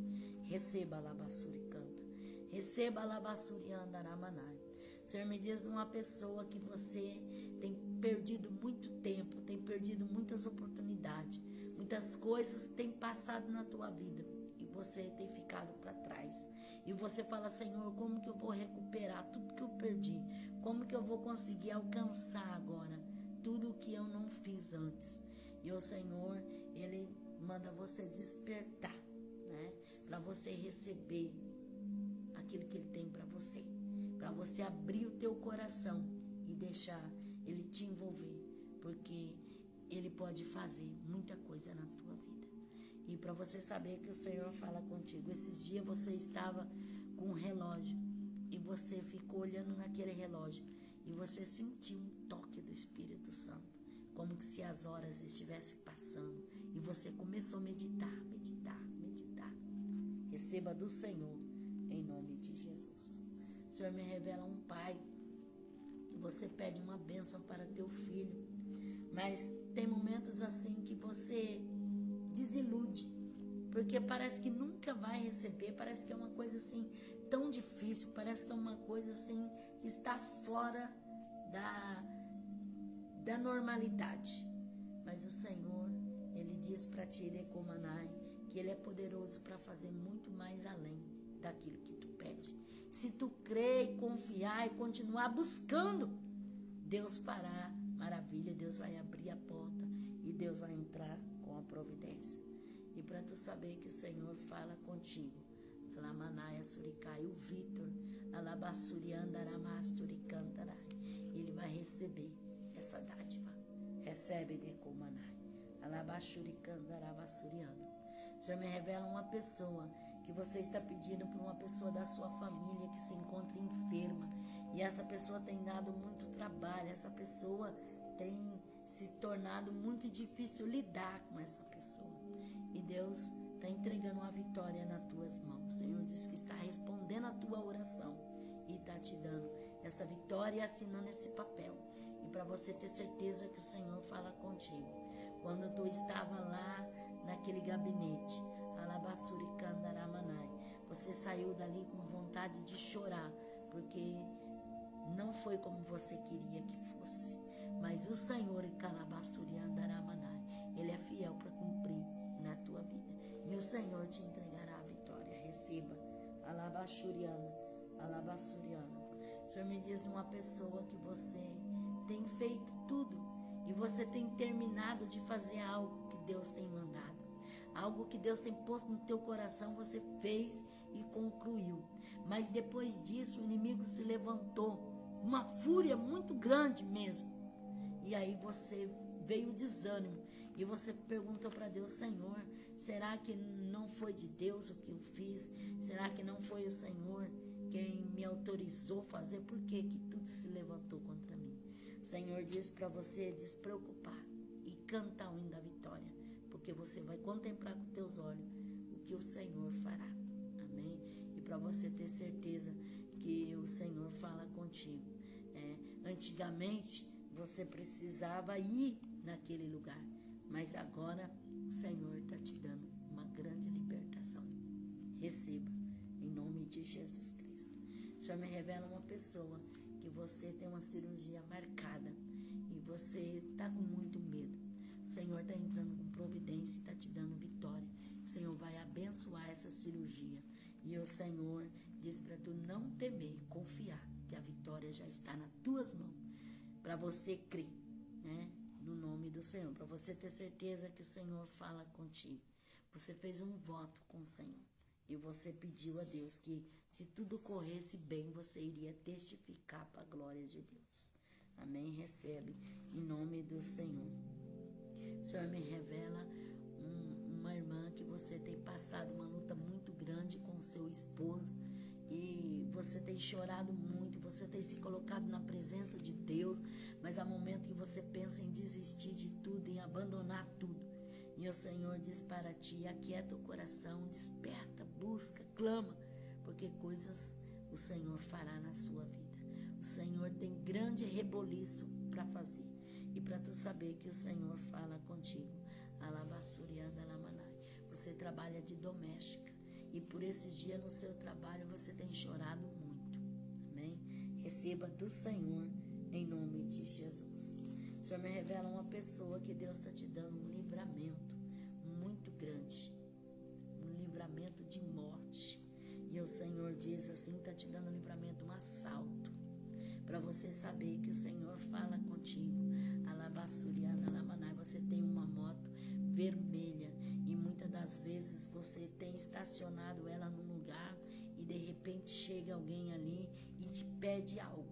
Receba a labassuri canta. Receba a labassuri andaramanai. O Senhor me diz numa pessoa que você tem perdido muito tempo, tem perdido muitas oportunidades, muitas coisas têm passado na tua vida e você tem ficado para trás. E você fala, Senhor, como que eu vou recuperar tudo que eu perdi? Como que eu vou conseguir alcançar agora tudo o que eu não fiz antes? E o Senhor, Ele manda você despertar, né? Para você receber aquilo que Ele tem para você abrir o teu coração e deixar Ele te envolver, porque Ele pode fazer muita coisa na tua vida. E para você saber que o Senhor fala contigo, esses dias você estava com um relógio e você ficou olhando naquele relógio e você sentiu um toque do Espírito Santo, como que se as horas estivessem passando, e você começou a meditar. Receba do Senhor em nome de Jesus. O Senhor me revela um pai que você pede uma bênção para teu filho, mas tem momentos assim que você desilude, porque parece que nunca vai receber, parece que é uma coisa assim tão difícil, parece que é uma coisa assim que está fora da normalidade. Mas o Senhor, Ele diz para ti, Decomanai, que Ele é poderoso para fazer muito mais além daquilo que tu pede. Se tu crer e confiar e continuar buscando, Deus fará maravilha, Deus vai abrir a porta e Deus vai entrar com a providência. E para tu saber que o Senhor fala contigo, Alamanaia Suricai, o Vitor, Alabassuriandaramasturicantaraí, ele vai receber essa dádiva. Recebe Decomanai, Alabassuricandaravassuriando. O Senhor me revela uma pessoa que você está pedindo por uma pessoa da sua família que se encontra enferma. E essa pessoa tem dado muito trabalho, essa pessoa tem se tornado muito difícil lidar com essa pessoa. E Deus está entregando uma vitória nas tuas mãos. O Senhor diz que está respondendo a tua oração e está te dando essa vitória e assinando esse papel. E para você ter certeza que o Senhor fala contigo. Quando tu estava lá naquele gabinete, Alabassuricandaramarai, você saiu dali com vontade de chorar, porque não foi como você queria que fosse. Mas o Senhor, Calabassuriandaramanai, Ele é fiel para cumprir na tua vida. E o Senhor te entregará a vitória. Receba. Alabassuriana, Alabassuriana. O Senhor me diz de uma pessoa que você tem feito tudo e você tem terminado de fazer algo que Deus tem mandado. Algo que Deus tem posto no teu coração, você fez e concluiu. Mas depois disso, o inimigo se levantou, uma fúria muito grande mesmo. E aí veio o desânimo. E você perguntou para Deus: Senhor, será que não foi de Deus o que eu fiz? Será que não foi o Senhor quem me autorizou a fazer? Por que tudo se levantou contra mim? O Senhor diz para você despreocupar e cantar o hino da vitória, porque você vai contemplar com teus olhos o que o Senhor fará. Amém? E para você ter certeza que o Senhor fala contigo. Antigamente você precisava ir naquele lugar, mas agora o Senhor está te dando uma grande libertação. Receba, em nome de Jesus Cristo. O Senhor me revela uma pessoa que você tem uma cirurgia marcada e você está com muito medo. O Senhor está entrando com providência e está te dando vitória. O Senhor vai abençoar essa cirurgia. E o Senhor diz para tu não temer, confiar, que a vitória já está nas tuas mãos. Para você crer, né? No nome do Senhor. Para você ter certeza que o Senhor fala contigo. Você fez um voto com o Senhor. E você pediu a Deus que se tudo corresse bem, você iria testificar para a glória de Deus. Amém? Recebe em nome do Senhor. O Senhor me revela uma irmã que você tem passado uma luta muito grande com o seu esposo e você tem chorado muito, você tem se colocado na presença de Deus, mas há momentos que você pensa em desistir de tudo, em abandonar tudo. E o Senhor diz para ti: aquieta o coração, desperta, busca, clama, porque coisas o Senhor fará na sua vida. O Senhor tem grande reboliço para fazer. E para tu saber que o Senhor fala contigo. Alabassurianda lamanai. Você trabalha de doméstica. E por esses dias no seu trabalho você tem chorado muito. Amém? Receba do Senhor em nome de Jesus. O Senhor me revela uma pessoa que Deus está te dando um livramento muito grande. Um livramento de morte. E o Senhor diz assim, está te dando um livramento, um assalto. Para você saber que o Senhor fala contigo. Alabassuriana lamanai. Você tem uma moto vermelha e muitas das vezes você tem estacionado ela num lugar e de repente chega alguém ali e te pede algo.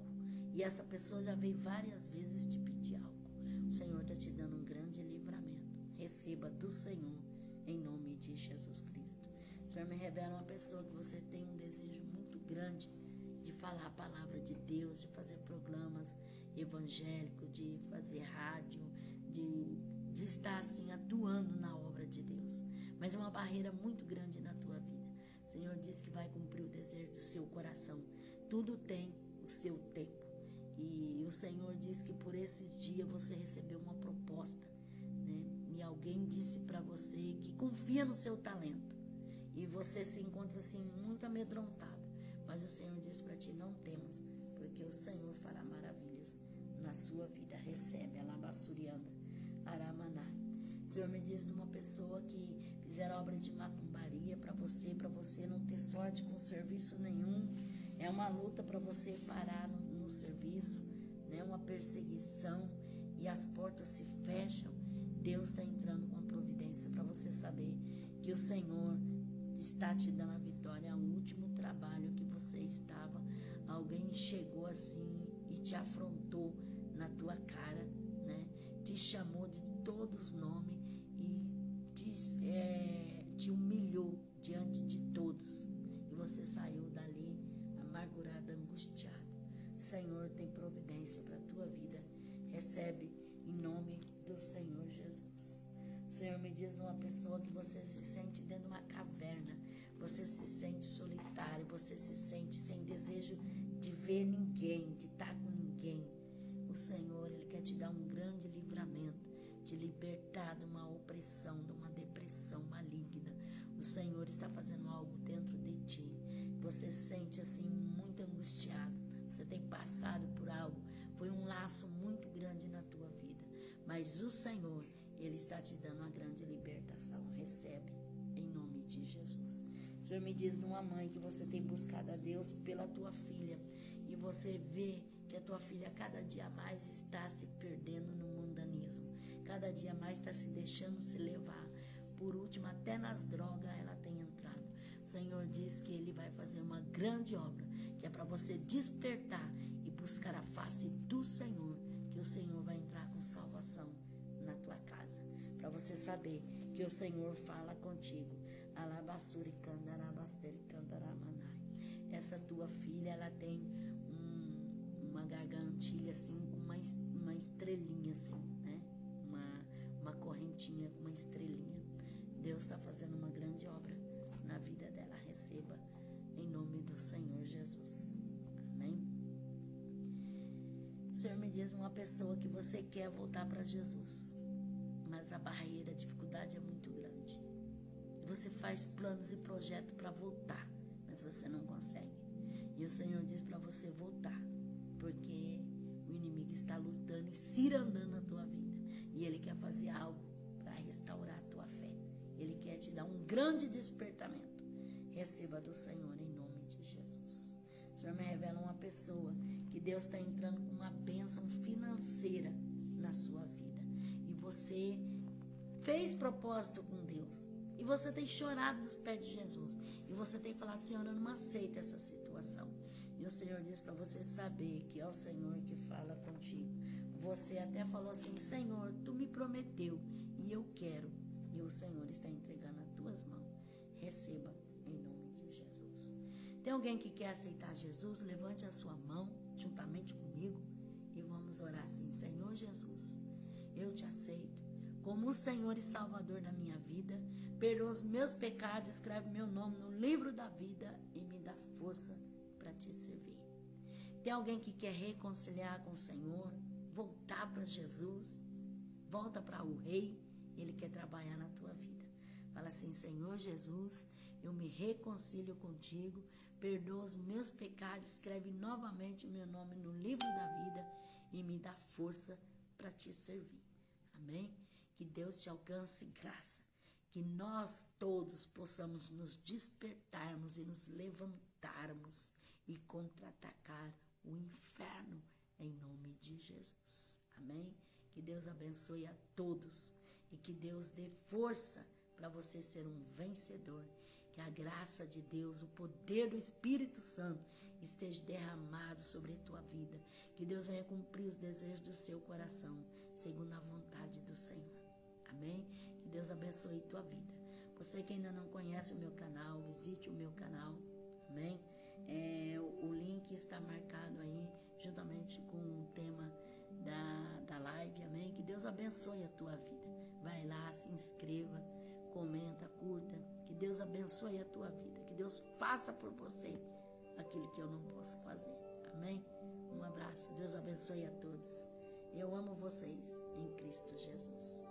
E essa pessoa já veio várias vezes te pedir algo. O Senhor está te dando um grande livramento. Receba do Senhor em nome de Jesus Cristo. O Senhor me revela uma pessoa que você tem um desejo muito grande de falar a palavra de Deus, de fazer programas evangélicos, de fazer rádio, de estar assim atuando na obra de Deus. Mas é uma barreira muito grande na tua vida. O Senhor diz que vai cumprir o desejo do seu coração. Tudo tem o seu tempo. E o Senhor diz que por esses dias você recebeu uma proposta, né? E alguém disse para você que confia no seu talento. E você se encontra assim muito amedrontado. Mas o Senhor diz para ti: não temas, porque o Senhor fará maravilhas na sua vida. Recebe, alabassurianda, aramanai. O Senhor me diz de uma pessoa que fizeram obra de macumbaria para você não ter sorte com serviço nenhum. É uma luta para você parar no serviço, né? Uma perseguição e as portas se fecham. Deus está entrando com a providência para você saber que o Senhor está te dando a vitória. É o último trabalho que você estava, alguém chegou assim e te afrontou na tua cara, né? Te chamou de todos os nomes e te humilhou diante de todos. E você saiu dali amargurado, angustiado. O Senhor tem providência para a tua vida. Recebe em nome do Senhor Jesus. O Senhor me diz uma pessoa que você se sente dentro de uma caverna. Você se sente solitário, você se sente sem desejo de ver ninguém, de estar com ninguém. O Senhor, Ele quer te dar um grande livramento, te libertar de uma opressão, de uma depressão maligna. O Senhor está fazendo algo dentro de ti. Você se sente assim muito angustiado. Você tem passado por algo. Foi um laço muito grande na tua vida. Mas o Senhor, Ele está te dando uma grande libertação. Recebe em nome de Jesus. O Senhor me diz numa mãe que você tem buscado a Deus pela tua filha. E você vê que a tua filha cada dia mais está se perdendo no mundanismo. Cada dia mais está se deixando se levar por último, até nas drogas ela tem entrado. O Senhor diz que Ele vai fazer uma grande obra, que é para você despertar e buscar a face do Senhor, que o Senhor vai entrar com salvação na tua casa, para você saber que o Senhor fala contigo. Essa tua filha, ela tem uma gargantilha assim, com uma estrelinha assim, né? Uma correntinha com uma estrelinha. Deus está fazendo uma grande obra na vida dela. Receba em nome do Senhor Jesus. Amém? O Senhor me diz uma pessoa que você quer voltar para Jesus, mas a barreira, a dificuldade é muito grande. E você faz planos e projetos para voltar, mas você não consegue. E o Senhor diz para você voltar, porque o inimigo está lutando e cirandando a tua vida. E ele quer fazer algo para restaurar a tua fé. Ele quer te dar um grande despertamento. Receba do Senhor em nome de Jesus. O Senhor me revela uma pessoa que Deus está entrando com uma bênção financeira na sua vida. E você fez propósito com Deus. E você tem chorado dos pés de Jesus. E você tem falado, Senhor, eu não aceito essa situação. E o Senhor diz para você saber que é o Senhor que fala contigo. Você até falou assim, Senhor, tu me prometeu e eu quero. E o Senhor está entregando nas tuas mãos. Receba em nome de Jesus. Tem alguém que quer aceitar Jesus? Levante a sua mão juntamente comigo e vamos orar assim. Senhor Jesus, eu te aceito como o Senhor e Salvador da minha vida. Perdoa os meus pecados, escreve meu nome no livro da vida e me dá força para te servir. Tem alguém que quer reconciliar com o Senhor, voltar para Jesus, volta para o Rei, Ele quer trabalhar na tua vida. Fala assim, Senhor Jesus, eu me reconcilio contigo, perdoa os meus pecados, escreve novamente o meu nome no livro da vida e me dá força para te servir. Amém? Que Deus te alcance graça, que nós todos possamos nos despertarmos e nos levantarmos e contra-atacar o inferno em nome de Jesus. Amém? Que Deus abençoe a todos e que Deus dê força para você ser um vencedor. Que a graça de Deus, o poder do Espírito Santo esteja derramado sobre a tua vida. Que Deus venha cumprir os desejos do seu coração, segundo a vontade do Senhor. Amém? Que Deus abençoe a tua vida. Você que ainda não conhece o meu canal, visite o meu canal. Amém? O link está marcado aí, juntamente com o tema da live. Amém? Que Deus abençoe a tua vida. Vai lá, se inscreva, comenta, curta. Que Deus abençoe a tua vida. Que Deus faça por você aquilo que eu não posso fazer. Amém? Um abraço. Deus abençoe a todos. Eu amo vocês em Cristo Jesus.